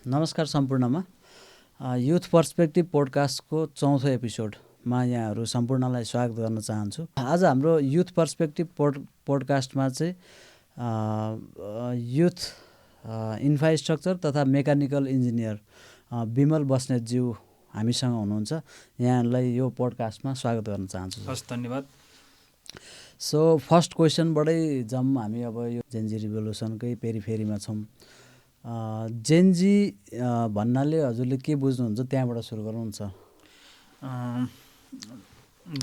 नमस्कार सम्पूर्णमा youth perspective पोडकास्टको चौथो एपिसोडमा यहाँहरू सम्पूर्णलाई स्वागत गर्न चाहन्छु। आज हाम्रो युथ पर्सपेक्टिभ पोडकास्टमा चाहिँ युथ इन्फ्रास्ट्रक्चर तथा मेकानिकल इन्जिनियर विमल बस्नेतज्यू हामीसँग हुनुहुन्छ। यहाँलाई यो पोडकास्टमा स्वागत गर्न चाहन्छु। हस्, धन्यवाद। सो फर्स्ट क्वेसनबाटै जाउँ हामी। अब यो जेनजी रिभोल्युसनकै पेरिफेरीमा छौँ। जेनजी भन्नाले हजुरले के बुझ्नुहुन्छ, त्यहाँबाट सुरु गर्नुहुन्छ।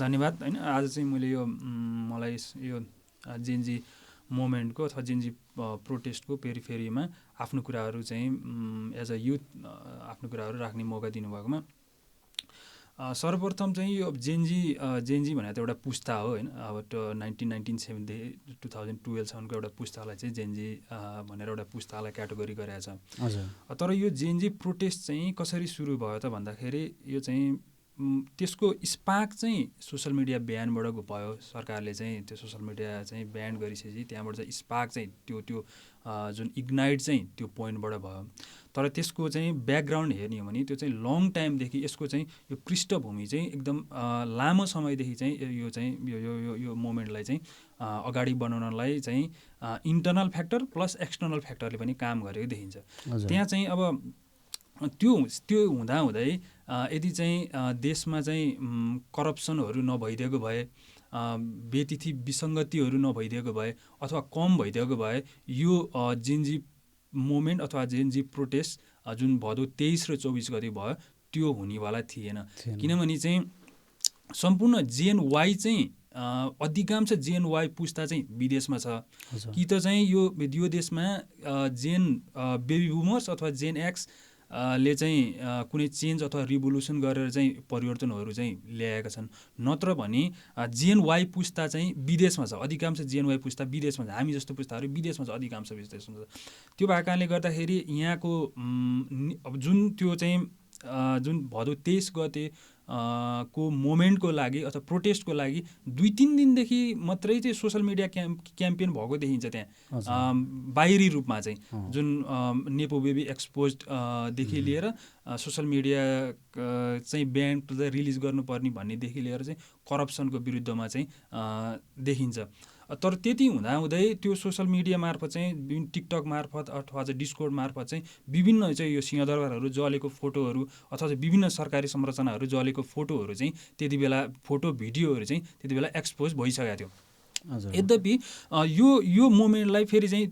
धन्यवाद। होइन, आज चाहिँ मैले मलाई यो जेनजी मोमेन्टको अथवा जेनजी प्रोटेस्टको पेरिफेरीमा आफ्नो कुराहरू चाहिँ एज अ युथ आफ्नो कुराहरू राख्ने मौका दिनुभएकोमा सर्वप्रथम चाहिँ यो जेनजी भनेर त एउटा पुस्ता हो। होइन, अब 1997देखि 2012सम्मको एउटा पुस्तालाई चाहिँ जेनजी भनेर एउटा पुस्तालाई क्याटेगोरी गरेको छ। तर यो जेनजी प्रोटेस्ट चाहिँ कसरी सुरु भयो त भन्दाखेरि यो चाहिँ त्यसको स्पार्क चाहिँ सोसल मिडिया ब्यानबाट भयो। सरकारले चाहिँ त्यो सोसल मिडिया चाहिँ ब्यान गरिसकेपछि त्यहाँबाट चाहिँ स्पार्क चाहिँ त्यो जुन इग्नाइट चाहिँ त्यो पोइन्टबाट भयो। तर त्यसको चाहिँ ब्याकग्राउन्ड हेर्ने हो भने त्यो चाहिँ लङ टाइमदेखि यसको चाहिँ यो पृष्ठभूमि चाहिँ एकदम लामो समयदेखि चाहिँ यो मोमेन्टलाई चाहिँ अगाडि बढाउनलाई चाहिँ इन्टर्नल फ्याक्टर प्लस एक्सटर्नल फ्याक्टरले पनि काम गरेको देखिन्छ। त्यहाँ चाहिँ अब त्यो हुँदाहुँदै यदि चाहिँ देशमा चाहिँ करप्सनहरू नभइदिएको भए, बेतिथि विसङ्गतिहरू नभइदिएको भए अथवा कम भइदिएको भए यो जेनजी मोमेन्ट अथवा जेनजी प्रोटेस्ट जुन भदौ 23 र 24 गते भयो त्यो हुनेवाला थिएन। किनभने चाहिँ सम्पूर्ण जेएनवाई चाहिँ अधिकांश जेएनवाई पुस्ता चाहिँ विदेशमा छ। कि त चाहिँ यो देशमा जेन बेबी बुमर्स अथवा जेन एक्स ले चाहिँ कुनै चेन्ज अथवा रिभोल्युसन गरेर चाहिँ परिवर्तनहरू चाहिँ ल्याएका छन्। नत्र भने जेएनवाई पुस्ता चाहिँ विदेशमा छ। अधिकांश जेएनवाई पुस्ता विदेशमा छ। हामी जस्तो पुस्ताहरू विदेशमा छ, अधिकांश विदेशमा छ। त्यो भएको कारणले गर्दाखेरि यहाँको अब जुन त्यो चाहिँ जुन भदौ 23 गते को मोमेन्टको लागि अथवा प्रोटेस्टको लागि 2-3 दिनदेखि मात्रै चाहिँ सोसल मिडिया क्याम्पेन भएको देखिन्छ। त्यहाँ बाहिरी रूपमा चाहिँ जुन नेपो बेबी एक्सपोजदेखि लिएर सोसल मिडिया चाहिँ ब्यान रिलिज गर्नुपर्ने भन्नेदेखि लिएर चाहिँ करप्सनको विरुद्धमा चाहिँ देखिन्छ। तर त्यति हुँदाहुँदै त्यो सोसल मिडिया मार्फत चाहिँ विभिन्न टिकटक मार्फत अथवा चाहिँ डिस्कोर्ड मार्फत चाहिँ विभिन्न चाहिँ यो सिंहदरबारहरू जलेको फोटोहरू अथवा चाहिँ विभिन्न सरकारी संरचनाहरू जलेको फोटोहरू चाहिँ त्यति बेला फोटो भिडियोहरू चाहिँ त्यति बेला एक्सपोज भइसकेको थियो। यद्यपि यो मोमेन्टलाई फेरि चाहिँ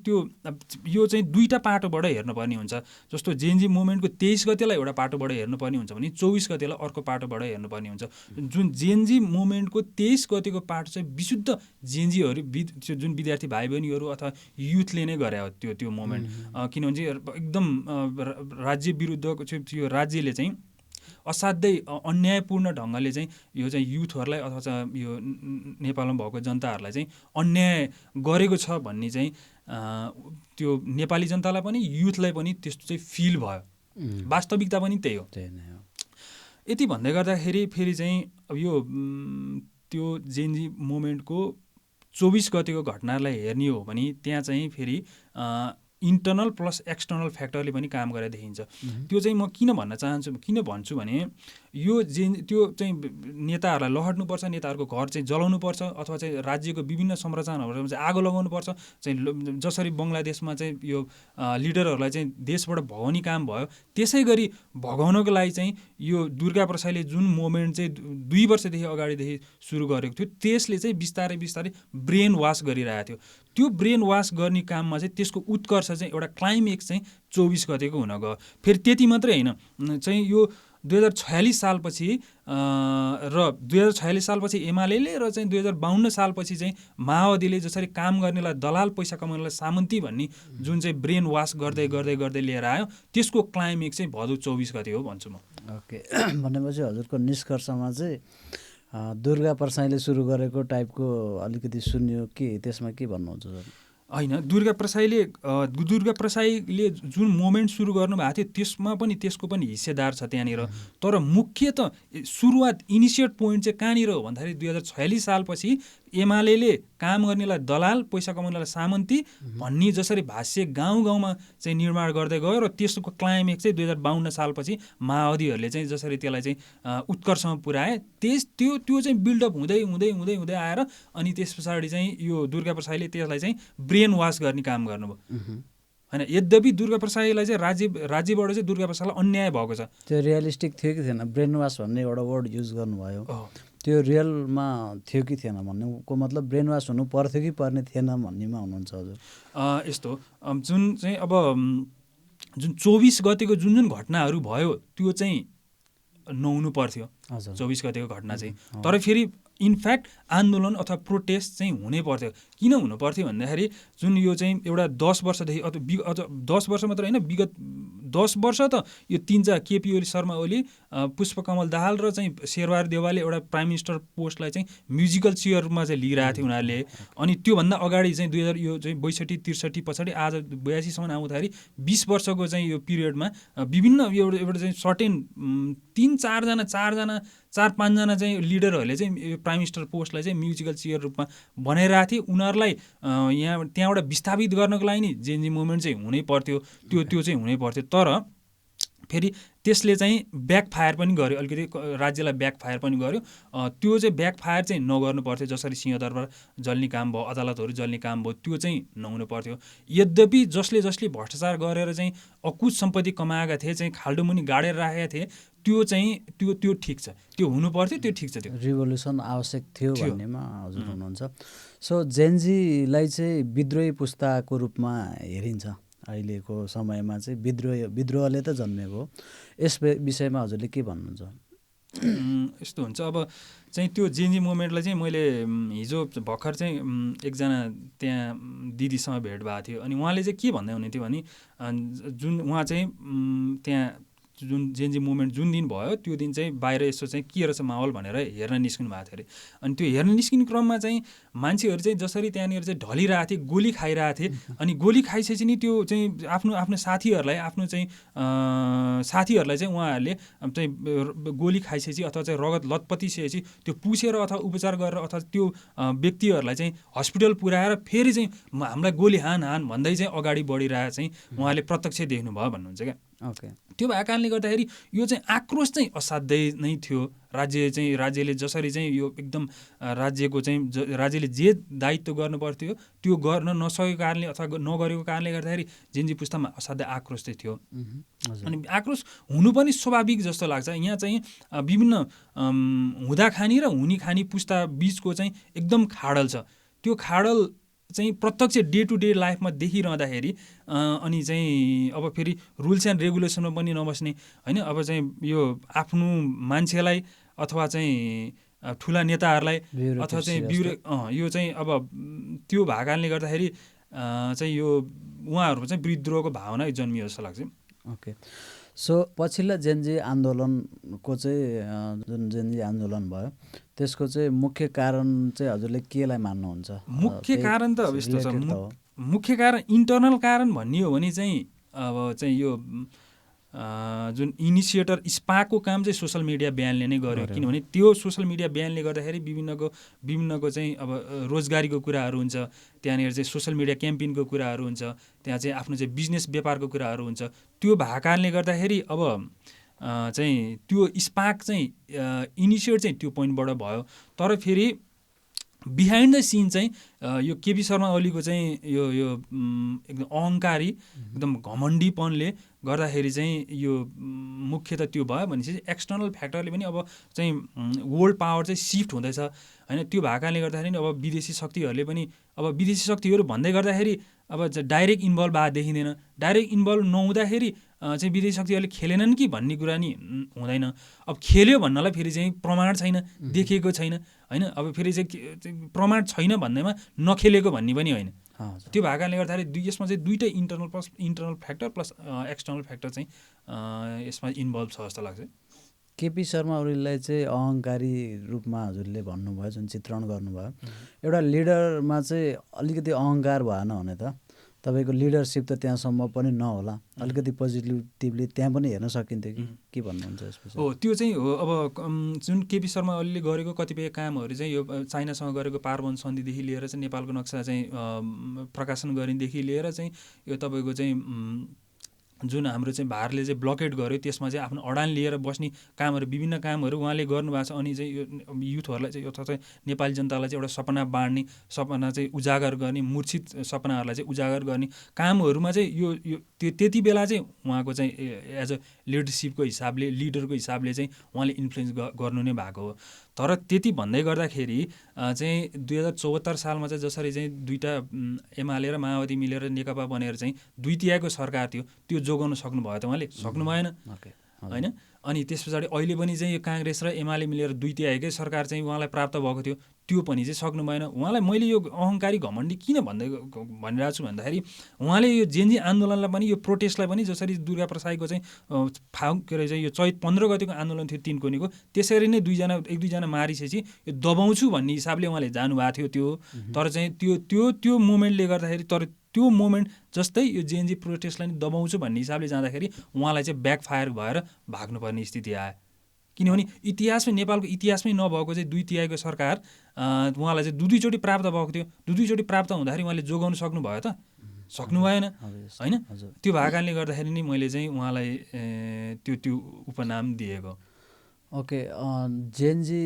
यो चाहिँ दुईवटा पाटोबाट हेर्नुपर्ने हुन्छ। जस्तो जेनजी मोमेन्टको 23 गतेलाई एउटा पाटोबाट हेर्नुपर्ने हुन्छ भने 24 गतेलाई अर्को पाटोबाट हेर्नुपर्ने हुन्छ। जुन जेनजी मोमेन्टको 23 गतेको पाटो चाहिँ विशुद्ध जेनजीहरू जुन विद्यार्थी भाइ बहिनीहरू अथवा युथले नै गरे हो त्यो मोमेन्ट। किनभने चाहिँ एकदम राज्य विरुद्धको चाहिँ त्यो राज्यले चाहिँ असाध्यै अन्यायपूर्ण ढङ्गले चाहिँ यो चाहिँ युथहरूलाई अथवा चाहिँ यो नेपालमा भएको जनताहरूलाई चाहिँ अन्याय गरेको छ भन्ने चाहिँ त्यो नेपाली जनतालाई पनि युथलाई पनि त्यस्तो चाहिँ फिल भयो। वास्तविकता पनि त्यही हो। यति भन्दै गर्दाखेरि फेरि चाहिँ अब यो त्यो जेनजी मोमेन्टको 24 गतेको घटनालाई हेर्ने हो भने त्यहाँ चाहिँ फेरि इन्टर्नल प्लस एक्सटर्नल फ्याक्टरले पनि काम गरेर देखिन्छ। त्यो चाहिँ म किन भन्छु भने यो त्यो चाहिँ नेताहरूलाई लहट्नुपर्छ, नेताहरूको घर चाहिँ जलाउनुपर्छ अथवा चाहिँ राज्यको विभिन्न संरचनाहरूमा चाहिँ आगो लगाउनुपर्छ। चाहिँ जसरी बङ्गलादेशमा चाहिँ यो लिडरहरूलाई चाहिँ देशबाट भगाउने काम भयो, त्यसै गरी भगाउनको लागि चाहिँ यो दुर्गा प्रसाईले जुन मोमेन्ट चाहिँ 2 वर्षदेखि अगाडिदेखि सुरु गरेको थियो त्यसले चाहिँ बिस्तारै बिस्तारै ब्रेन वास गरिरहेको थियो। त्यो ब्रेन वास गर्ने काममा चाहिँ त्यसको उत्कर्ष चाहिँ एउटा क्लाइमेक्स चाहिँ 24 गतेको हुन गयो। फेरि त्यति मात्रै होइन, चाहिँ यो 2046 सालपछि र 2046 सालपछि एमाले र चाहिँ 2052 सालपछि चाहिँ माओवादीले जसरी काम गर्नेलाई दलाल, पैसा कमाउनेलाई सामन्ती भन्ने जुन चाहिँ ब्रेन वास गर्दै गर्दै गर्दै लिएर आयो, त्यसको क्लाइमेक्स चाहिँ भदौ 24 गते हो भन्छु म। ओके, भनेपछि हजुरको निष्कर्षमा चाहिँ दुर्गा प्रसाईले सुरु गरेको टाइपको अलिकति सुन्यो कि त्यसमा के भन्नुहुन्छ सर? होइन, दुर्गा प्रसाईले जुन मोमेन्ट सुरु गर्नुभएको थियो त्यसमा पनि त्यसको पनि हिस्सेदार छ त्यहाँनिर। तर मुख्य त सुरुवात इनिसिएट पोइन्ट चाहिँ कहाँनिर हो भन्दाखेरि 2046 सालपछि एमाले काम गर्नेलाई दलाल, पैसा कमाउनेलाई सामन्ती भन्ने जसरी भाष्य गाउँ गाउँमा चाहिँ निर्माण गर्दै गयो र त्यसको क्लाइमेक्स चाहिँ 2052 सालपछि माओवादीहरूले चाहिँ जसरी त्यसलाई चाहिँ उत्कर्षमा पुर्याए त्यो चाहिँ बिल्डअप हुँदै हुँदै हुँदै हुँदै आएर अनि त्यस पछाडि चाहिँ यो दुर्गा प्रसाईले त्यसलाई चाहिँ ब्रेन वास गर्ने काम गर्नुभयो होइन। यद्यपि दुर्गा प्रसाईलाई चाहिँ राज्यबाट चाहिँ दुर्गा प्रसाईलाई अन्याय भएको छ। त्यो रियलिस्टिक थियो कि थिएन? ब्रेन वास भन्ने एउटा वर्ड युज गर्नुभयो, त्यो रियलमा थियो कि थिएन भन्नुको मतलब ब्रेन वास हुनु पर्थ्यो कि पर्ने थिएन भन्नेमा हुनुहुन्छ हजुर? यस्तो जुन चाहिँ अब जुन 24 गतेको जुन घटनाहरू भयो त्यो चाहिँ नहुनु पर्थ्यो 24 गतेको घटना चाहिँ। तर फेरि इनफ्याक्ट आन्दोलन अथवा प्रोटेस्ट चाहिँ हुनै पर्थ्यो। किन हुनु पर्थ्यो भन्दाखेरि जुन यो चाहिँ एउटा 10 वर्षदेखि अथवा 10 वर्ष मात्र होइन, विगत 10 वर्ष त यो 3 केपी ओली, शर्मा ओली, पुष्पकमल दाहाल र चाहिँ शेरबहादुर देउवाले एउटा प्राइम मिनिस्टर पोस्टलाई चाहिँ म्युजिकल चेयरमा चाहिँ लिइरहेको थियो उनीहरूले। अनि त्योभन्दा अगाडि चाहिँ 2000 यो चाहिँ 62-63 पछाडि आज 82सम्म आउँदाखेरि 20 वर्षको चाहिँ यो पिरियडमा विभिन्न एउटा चाहिँ सर्टेन 4-5जना चाहिँ लिडरहरूले चाहिँ प्राइम मिनिस्टर पोस्टलाई चाहिँ म्युजिकल चेयर रूपमा बनाइरहेको थिए। उनीहरूलाई त्यहाँबाट विस्थापित गर्नको लागि नि जेएनजी मुभमेन्ट चाहिँ हुनै पर्थ्यो, त्यो चाहिँ हुनै पर्थ्यो। तर फेरि त्यसले चाहिँ ब्याकफायर पनि गर्यो, अलिकति राज्यलाई ब्याकफायर पनि गर्यो। त्यो चाहिँ ब्याकफायर चाहिँ नगर्नु पर्थ्यो। जसरी सिंहदरबार जल्ने काम भयो, अदालतहरू जल्ने काम भयो, त्यो चाहिँ नहुनु पर्थ्यो। यद्यपि जसले भ्रष्टाचार गरेर चाहिँ अकुत सम्पत्ति कमाएका थिए, चाहिँ खाल्डोमुनि गाडेर राखेका थिए, त्यो चाहिँ त्यो ठिक छ, त्यो हुनु पर्थ्यो, त्यो ठिक छ। त्यो रिभोल्युसन आवश्यक थियो भन्नेमा हजुर हुनुहुन्छ। सो जेएनजीलाई चाहिँ विद्रोही पुस्ताको रूपमा हेरिन्छ अहिलेको समयमा चाहिँ। विद्रोहले त जन्मेको। यस विषयमा हजुरले के भन्नुहुन्छ? यस्तो हुन्छ, अब चाहिँ त्यो जेएनजी मुभमेन्टलाई चाहिँ मैले हिजो भर्खर चाहिँ एकजना त्यहाँ दिदीसँग भेट भएको थियो। अनि उहाँले चाहिँ के भन्दै हुनुहुन्थ्यो भने जुन उहाँ चाहिँ त्यहाँ जुन जेएनजी मुभमेन्ट जुन दिन भयो त्यो दिन चाहिँ बाहिर यसो चाहिँ के रहेछ माहौल भनेर हेर्न निस्किनु भएको थियो अरे। अनि त्यो हेर्न निस्किने क्रममा चाहिँ मान्छेहरू चाहिँ जसरी त्यहाँनिर चाहिँ ढलिरहेको थिए, गोली खाइरहेको थिए। अनि गोली खाइसकेपछि नि त्यो चाहिँ आफ्नो साथीहरूलाई चाहिँ उहाँहरूले चाहिँ गोली खाइसकेपछि अथवा चाहिँ रगत लतपतिसकेपछि त्यो पुसेर अथवा उपचार गरेर अथवा त्यो व्यक्तिहरूलाई चाहिँ हस्पिटल पुर्याएर फेरि चाहिँ हामीलाई गोली हान भन्दै चाहिँ अगाडि बढिरहेको चाहिँ उहाँले प्रत्यक्ष देख्नुभयो भन्नुहुन्छ क्या। त्यो भएको कारणले गर्दाखेरि यो चाहिँ आक्रोश चाहिँ असाध्यै नै थियो। राज्यले जसरी चाहिँ यो एकदम राज्यले जे दायित्व गर्नु पर्थ्यो त्यो गर्न नसकेको कारणले अथवा नगरेको कारणले गर्दाखेरि जेएनजी पुस्तामा असाध्यै आक्रोश चाहिँ थियो। अनि आक्रोश हुनु पनि स्वाभाविक जस्तो लाग्छ। यहाँ चाहिँ विभिन्न हुँदा खानी र हुने खानी पुस्ता बिचको चाहिँ एकदम खाडल छ। त्यो खाडल चाहिँ प्रत्यक्ष डे टु डे लाइफमा देखिरहँदाखेरि अनि चाहिँ अब फेरि रुल्स एन्ड रेगुलेसनमा पनि नबस्ने होइन। अब चाहिँ यो आफ्नो मान्छेलाई अथवा चाहिँ ठुला नेताहरूलाई अथवा चाहिँ यो चाहिँ अब त्यो भएको कारणले गर्दाखेरि चाहिँ यो उहाँहरूको चाहिँ विद्रोहको भावना जन्मियो जस्तो लाग्छ। ओके, सो पछिल्ला जेएनजी आन्दोलनको चाहिँ जुन जेएनजी आन्दोलन भयो त्यसको चाहिँ मुख्य कारण चाहिँ हजुरले केलाई मान्नुहुन्छ? मुख्य कारण त अब यस्तो छ, मुख्य कारण इन्टर्नल कारण भन्ने हो भने चाहिँ अब चाहिँ यो जुन इनिसिएटर स्पाको काम चाहिँ सोसल मिडिया ब्यानले नै गर्यो। किनभने त्यो सोसल मिडिया ब्यानले गर्दाखेरि विभिन्नको चाहिँ अब रोजगारीको कुराहरू हुन्छ, त्यहाँनिर चाहिँ सोसल मिडिया क्याम्पेनको कुराहरू हुन्छ, त्यहाँ चाहिँ आफ्नो चाहिँ बिजनेस व्यापारको कुराहरू हुन्छ। त्यो भएको कारणले गर्दाखेरि अब चाहिँ त्यो स्पाक चाहिँ इनिसिएट चाहिँ त्यो पोइन्टबाट भयो। तर फेरि बिहाइन्ड द सिन चाहिँ यो केपी शर्मा ओलीको चाहिँ यो एकदम अहङ्कारी एकदम घमण्डीपनले गर्दाखेरि चाहिँ यो मुख्य त त्यो भयो। भनेपछि एक्सटर्नल फ्याक्टरले पनि अब चाहिँ वर्ल्ड पावर चाहिँ सिफ्ट हुँदैछ होइन। त्यो भएको कारणले गर्दाखेरि अब विदेशी शक्तिहरूले पनि अब विदेशी शक्तिहरू भन्दै गर्दाखेरि अब डाइरेक्ट इन्भल्भ भएको देखिँदैन। डाइरेक्ट इन्भल्भ नहुँदाखेरि चाहिँ विदेशी शक्तिहरूले खेलेनन् कि भन्ने कुरा नि हुँदैन। अब खेल्यो भन्नलाई फेरि चाहिँ प्रमाण छैन, देखिएको छैन होइन। अब फेरि चाहिँ प्रमाण छैन भन्नेमा नखेलेको भन्ने पनि होइन। त्यो भएको कारणले गर्दाखेरि यसमा चाहिँ दुईटै internal factor plus external factor चाहिँ यसमा इन्भल्भ छ जस्तो लाग्छ। केपी शर्मा ओलीलाई चाहिँ अहङ्कारी रूपमा हजुरले भन्नुभयो, जुन चित्रण गर्नुभयो, एउटा लिडरमा चाहिँ अलिकति अहङ्कार भएन भने त तपाईँको लिडरसिप त त्यहाँसम्म पनि नहोला, अलिकति पोजिटिभली त्यहाँ पनि हेर्न सकिन्थ्यो कि के भन्नुहुन्छ यसपछि? हो, त्यो चाहिँ हो। अब जुन केपी शर्मा ओलीले गरेको कतिपय कामहरू चाहिँ यो चाइनासँग गरेको पारवन सन्धिदेखि लिएर चाहिँ नेपालको नक्सा चाहिँ प्रकाशन गरिदेखि लिएर चाहिँ यो तपाईँको चाहिँ जुन हाम्रो चाहिँ भारतले चाहिँ ब्लकेट गर्यो त्यसमा चाहिँ आफ्नो अडान लिएर बस्ने कामहरू, विभिन्न कामहरू उहाँले गर्नुभएको छ। अनि चाहिँ यो युथहरूलाई चाहिँ अथवा चाहिँ नेपाली जनतालाई चाहिँ एउटा सपना बाँड्ने, सपना चाहिँ उजागर गर्ने, मूर्छित सपनाहरूलाई चाहिँ उजागर गर्ने कामहरूमा चाहिँ यो त्यति बेला चाहिँ उहाँको चाहिँ एज अ लिडरसिपको हिसाबले, लिडरको हिसाबले चाहिँ उहाँले इन्फ्लुएन्स गर्नु नै भएको हो। तर त्यति भन्दै गर्दाखेरि चाहिँ 2074 सालमा चाहिँ जसरी चाहिँ दुईवटा एमाले र माओवादी मिलेर नेकपा बनेर चाहिँ 2/3 सरकार थियो, त्यो जोगाउन सक्नुभयो त उहाँले? सक्नु भएन होइन। अनि त्यस पछाडि अहिले पनि चाहिँ यो काङ्ग्रेस र एमाले मिलेर 2/3 सरकार चाहिँ उहाँलाई प्राप्त भएको थियो, त्यो पनि चाहिँ सक्नु भएन उहाँलाई। मैले यो अहङ्कारी घमण्डी किन भनिरहेको छु भन्दाखेरि उहाँले यो जेनजी आन्दोलनलाई पनि, यो प्रोटेस्टलाई पनि, जसरी दुर्गा प्रसाईको चाहिँ के अरे चाहिँ यो चैत 15 गतिको आन्दोलन थियो 3 कोनीको, त्यसरी नै एक दुईजना मारिसकेपछि यो दबाउँछु भन्ने हिसाबले उहाँले जानुभएको थियो त्यो। तर चाहिँ त्यो मोमेन्टले गर्दाखेरि, तर त्यो मोमेन्ट जस्तै यो जेएनजी प्रोटेस्टलाई दबाउँछु भन्ने हिसाबले जाँदाखेरि उहाँलाई चाहिँ ब्याकफायर भएर भाग्नुपर्ने स्थिति आयो। किनभने इतिहासमै, नेपालको इतिहासमै नभएको चाहिँ 2/3 सरकार उहाँलाई चाहिँ दुईचोटि प्राप्त भएको थियो। दुईचोटि प्राप्त हुँदाखेरि उहाँले जोगाउन सक्नुभयो त? सक्नु भएन होइन। त्यो भएको कारणले गर्दाखेरि नै मैले चाहिँ उहाँलाई त्यो उपनाम दिएको। ओके, जेएनजी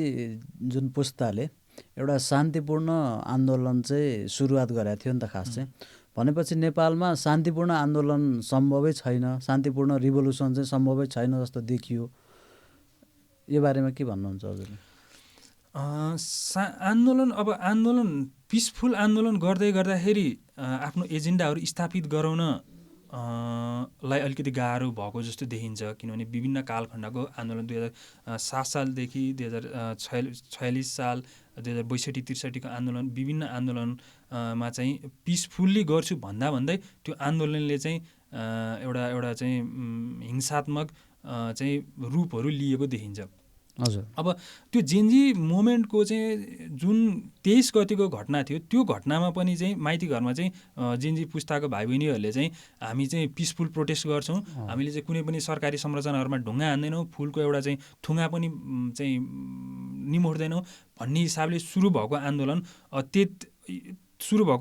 जुन पुस्ताले एउटा शान्तिपूर्ण आन्दोलन चाहिँ सुरुवात गरेको थियो नि त खास चाहिँ, भनेपछि नेपालमा शान्तिपूर्ण आन्दोलन सम्भवै छैन, शान्तिपूर्ण रिभोल्युसन चाहिँ सम्भवै छैन जस्तो देखियो। यो बारेमा के भन्नुहुन्छ हजुरले? आन्दोलन पिसफुल आन्दोलन गर्दाखेरि आफ्नो एजेन्डाहरू स्थापित गराउन लाई अलिकति गाह्रो भएको जस्तो देखिन्छ। किनभने विभिन्न कालखण्डको आन्दोलन 2007 सालदेखि 2046 साल, 2062-63 आन्दोलन, विभिन्न आन्दोलनमा चाहिँ पिसफुल्ली गर्छु भन्दै त्यो आन्दोलनले चाहिँ एउटा चाहिँ हिंसात्मक चाहिँ रूपहरू लिएको देखिन्छ। हजुर, अब त्यो जेनजी मोमेन्टको चाहिँ जुन 23 गतिको घटना थियो, त्यो घटनामा पनि चाहिँ माइती घरमा चाहिँ जेनजी पुस्ताको भाइ बहिनीहरूले चाहिँ हामी चाहिँ पिसफुल प्रोटेस्ट गर्छौँ, हामीले चाहिँ कुनै पनि सरकारी संरचनाहरूमा ढुङ्गा हान्दैनौँ, फुलको एउटा चाहिँ थुङ्गा पनि चाहिँ निमोड्दैनौँ भन्ने हिसाबले सुरु भएको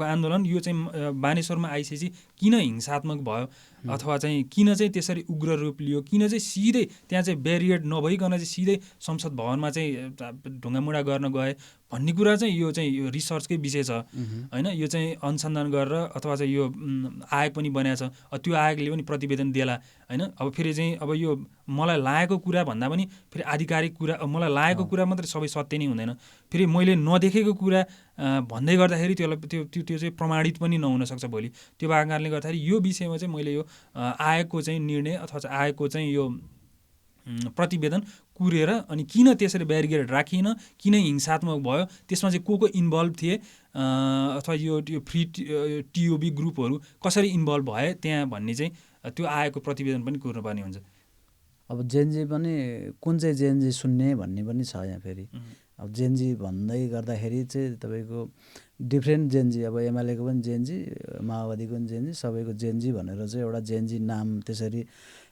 आन्दोलन यो चाहिँ बानेश्वरमा आइसकेपछि किन हिंसात्मक भयो अथवा चाहिँ किन चाहिँ त्यसरी उग्र रूप लियो, किन चाहिँ सिधै त्यहाँ चाहिँ ब्यारियड नभइकन चाहिँ सिधै संसद भवनमा चाहिँ ढुङ्गामुढा गर्न गए भन्ने कुरा चाहिँ यो रिसर्चकै विषय छ होइन। यो चाहिँ अनुसन्धान गरेर अथवा चाहिँ यो आयोग पनि बनाएको छ, त्यो आयोगले पनि प्रतिवेदन देला होइन। अब फेरि चाहिँ अब यो मलाई लागेको कुरा भन्दा पनि फेरि आधिकारिक कुरा, मलाई लागेको कुरा मात्रै सबै सत्य नै हुँदैन, फेरि मैले नदेखेको कुरा भन्दै गर्दाखेरि त्यो चाहिँ प्रमाणित पनि नहुन सक्छ भोलि। त्यो भएको कारणले गर्दाखेरि यो विषयमा चाहिँ मैले यो आयोगको चाहिँ निर्णय अथवा चाहिँ आयोगको चाहिँ यो प्रतिवेदन कुरेर अनि किन त्यसरी ब्यारिकेड राखिएन, किन हिंसात्मक भयो, त्यसमा चाहिँ को इन्भल्भ थिए अथवा यो फ्री टिओबी ग्रुपहरू कसरी इन्भल्भ भए त्यहाँ भन्ने चाहिँ त्यो आयोगको प्रतिवेदन पनि कुर्नुपर्ने हुन्छ। अब जेएनजी पनि कुन चाहिँ जेएनजी सुन्ने भन्ने पनि छ यहाँ फेरि। अब जेएनजी भन्दै गर्दाखेरि चाहिँ तपाईँको डिफ्रेन्ट जेएनजी, अब एमालेको पनि जेएनजी, माओवादीको पनि जेएनजी, सबैको जेएनजी भनेर चाहिँ एउटा जेएनजी नाम त्यसरी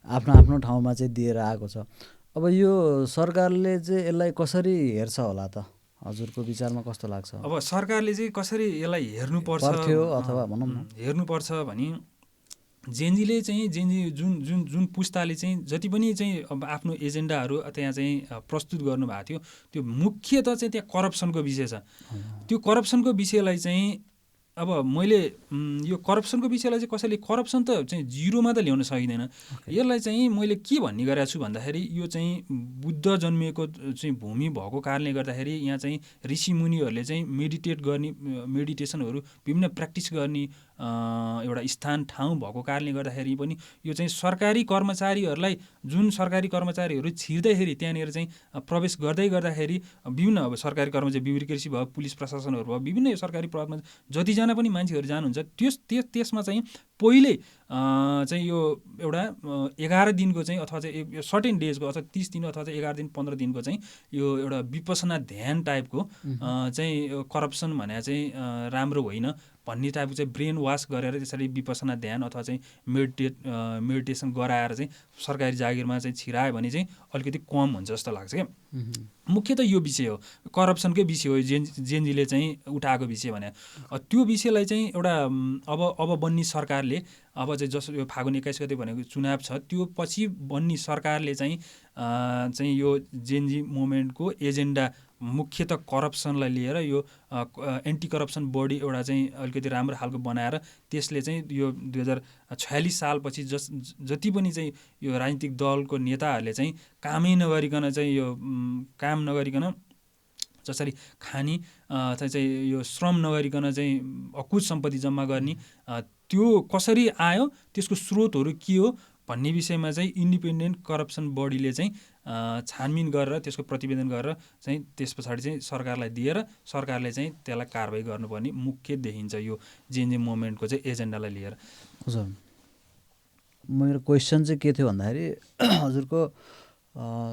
आफ्नो ठाउँमा चाहिँ दिएर आएको छ। अब यो सरकारले चाहिँ यसलाई कसरी हेर्छ होला त? हजुरको विचारमा कस्तो लाग्छ? अब सरकारले चाहिँ कसरी यसलाई हेर्नुपर्छ अथवा भनौँ न हेर्नुपर्छ भने जेएनजीले चाहिँ जुन पुस्ताले चाहिँ जति पनि चाहिँ अब आफ्नो एजेन्डाहरू त्यहाँ चाहिँ प्रस्तुत गर्नुभएको थियो, त्यो मुख्यतः चाहिँ त्यहाँ करप्सनको विषय छ। त्यो करप्सनको विषयलाई चाहिँ अब मैले यो करप्सनको विषयलाई चाहिँ कसैले करप्सन त चाहिँ जिरोमा त ल्याउन सकिँदैन। यसलाई चाहिँ मैले के भन्ने गरेको छु भन्दाखेरि यो चाहिँ बुद्ध जन्मिएको चाहिँ भूमि भएको कारणले गर्दाखेरि यहाँ चाहिँ ऋषिमुनिहरूले चाहिँ मेडिटेसनहरू विभिन्न प्र्याक्टिस गर्ने एउटा स्थान ठाउँ भएको कारणले गर्दाखेरि पनि यो चाहिँ सरकारी कर्मचारीहरूलाई, जुन सरकारी कर्मचारीहरू छिर्दाखेरि त्यहाँनिर चाहिँ प्रवेश गर्दाखेरि विभिन्न अब सरकारी कर्मचारी ब्युरोक्रेसी भयो, पुलिस प्रशासनहरू भयो, विभिन्न सरकारी पदमा जतिजना पनि मान्छेहरू जानुहुन्छ त्यसमा चाहिँ पहिले चाहिँ यो एउटा 11 दिनको चाहिँ अथवा चाहिँ सर्टेन डेजको अथवा 30 दिन अथवा चाहिँ 11 दिन 15 दिनको चाहिँ यो एउटा विपसना ध्यान टाइपको चाहिँ करप्सन भने चाहिँ राम्रो होइन भन्ने टाइपको चाहिँ ब्रेन वास गरेर त्यसरी विपसना ध्यान अथवा चाहिँ मेडिटेसन गराएर चाहिँ सरकारी जागिरमा चाहिँ छिरायो भने चाहिँ अलिकति कम हुन्छ जस्तो लाग्छ क्या। मुख्य त यो विषय हो, करप्सनकै विषय हो जेनजीले चाहिँ उठाएको विषय भने। त्यो विषयलाई चाहिँ एउटा अब बन्ने सरकारले अब चाहिँ जसो यो फागुन 21 गते भनेको चुनाव छ, त्यो पछि बन्ने सरकारले चाहिँ यो जेनजी मुभमेन्टको एजेन्डा मुख्यतः करप्सनलाई लिएर यो एन्टी करप्सन बडी एउटा चाहिँ अलिकति राम्रो खालको बनाएर त्यसले चाहिँ यो 2046 सालपछि जति पनि चाहिँ यो राजनीतिक दलको नेताहरूले चाहिँ कामै नगरिकन चाहिँ यो काम नगरिकन जसरी खाने चाहिँ यो श्रम नगरिकन चाहिँ अकुत सम्पत्ति जम्मा गर्ने त्यो कसरी आयो, त्यसको स्रोतहरू के हो भन्ने विषयमा चाहिँ इन्डिपेन्डेन्ट करप्सन बडीले चाहिँ छानबिन गरेर त्यसको प्रतिवेदन गरेर चाहिँ त्यस पछाडि चाहिँ सरकारलाई दिएर सरकारले चाहिँ त्यसलाई कारबाही गर्नुपर्ने मुख्य देखिन्छ यो जेएनजी मुभमेन्टको चाहिँ एजेन्डालाई लिएर। हजुर, मेरो क्वेसन चाहिँ के थियो भन्दाखेरि हजुरको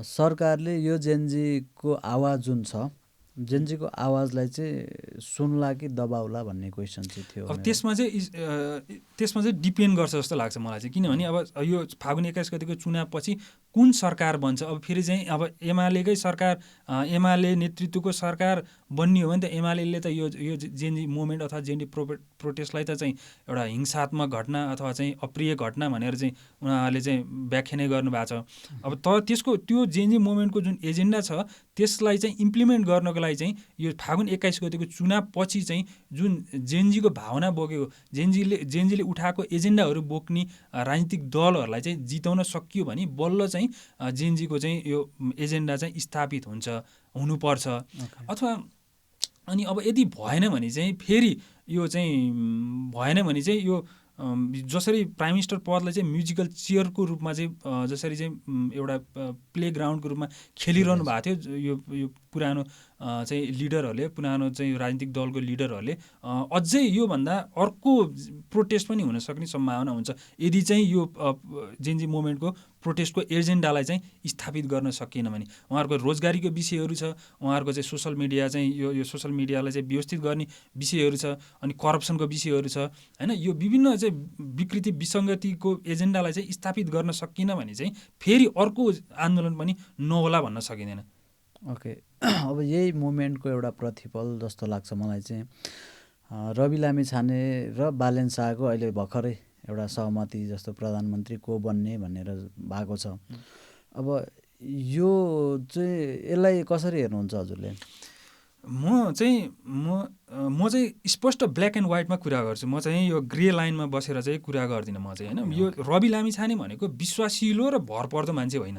सरकारले यो जेएनजीको आवाज जुन छ, जेएनजीको आवाजलाई चाहिँ सुन्ला कि दबाउला भन्ने क्वेसन चाहिँ थियो। अब त्यसमा चाहिँ डिपेन्ड गर्छ जस्तो लाग्छ मलाई चाहिँ, किनभने अब यो फागुन 21 गतिको चुनावपछि कुन सरकार बन्छ, अब फेरि चाहिँ अब एमालेकै सरकार, एमाले नेतृत्वको सरकार बन्ने हो भने त एमाले त यो जेएनजी मुभमेन्ट अथवा जेएनजी प्रोटेस्टलाई त चाहिँ एउटा हिंसात्मक घटना अथवा चाहिँ अप्रिय घटना भनेर चाहिँ उनीहरूले चाहिँ व्याख्या नै गर्नुभएको छ। अब तर त्यसको त्यो जेएनजी मुभमेन्टको जुन एजेन्डा छ त्यसलाई चाहिँ इम्प्लिमेन्ट गर्नको लागि चाहिँ यो फागुन 21 गतिको चुनाव पछि चाहिँ जुन जेएनजीको भावना बोकेको जेएनजीले उठाएको एजेन्डाहरू बोक्ने राजनीतिक दलहरूलाई चाहिँ जिताउन सकियो भने बल्ल चाहिँ जेएनजीको चाहिँ यो एजेन्डा चाहिँ स्थापित हुनुपर्छ। अथवा अनि अब यदि भएन भने चाहिँ फेरि यो चाहिँ भएन भने चाहिँ यो जसरी प्राइम मिनिस्टर पदलाई चाहिँ म्युजिकल चेयरको रूपमा चाहिँ जसरी चाहिँ एउटा प्ले ग्राउन्डको रूपमा खेलिरहनु भएको थियो यो पुरानो चाहिँ लिडरहरूले, पुरानो चाहिँ राजनीतिक दलको लिडरहरूले, अझै योभन्दा अर्को प्रोटेस्ट पनि हुन सक्ने सम्भावना हुन्छ यदि चाहिँ यो जेएनजी मुभमेन्टको प्रोटेस्टको एजेन्डालाई चाहिँ स्थापित गर्न सकिएन भने। उहाँहरूको रोजगारीको विषयहरू छ, उहाँहरूको चाहिँ सोसल मिडिया चाहिँ यो सोसल मिडियालाई चाहिँ व्यवस्थित गर्ने विषयहरू छ, अनि करप्सनको विषयहरू छ हैन। यो विभिन्न चाहिँ विकृति विसङ्गतिको एजेन्डालाई चाहिँ स्थापित गर्न सकिएन भने चाहिँ फेरि अर्को आन्दोलन पनि नहोला भन्न सकिँदैन। ओके, अब यही मुभमेन्टको एउटा प्रतिफल जस्तो लाग्छ मलाई चाहिँ रवि लामिछाने र बालेन शाहको अहिले भर्खरै एउटा सहमति जस्तो प्रधानमन्त्री को बन्ने भनेर भएको छ। अब यो चाहिँ यसलाई कसरी हेर्नुहुन्छ हजुरले? म चाहिँ स्पष्ट ब्ल्याक एन्ड व्हाइटमा कुरा गर्छु। म चाहिँ यो ग्रे लाइनमा बसेर चाहिँ कुरा गर्दिनँ म चाहिँ हैन। यो रवि लामिछाने भनेको विश्वासिलो र भरपर्दो मान्छे होइन।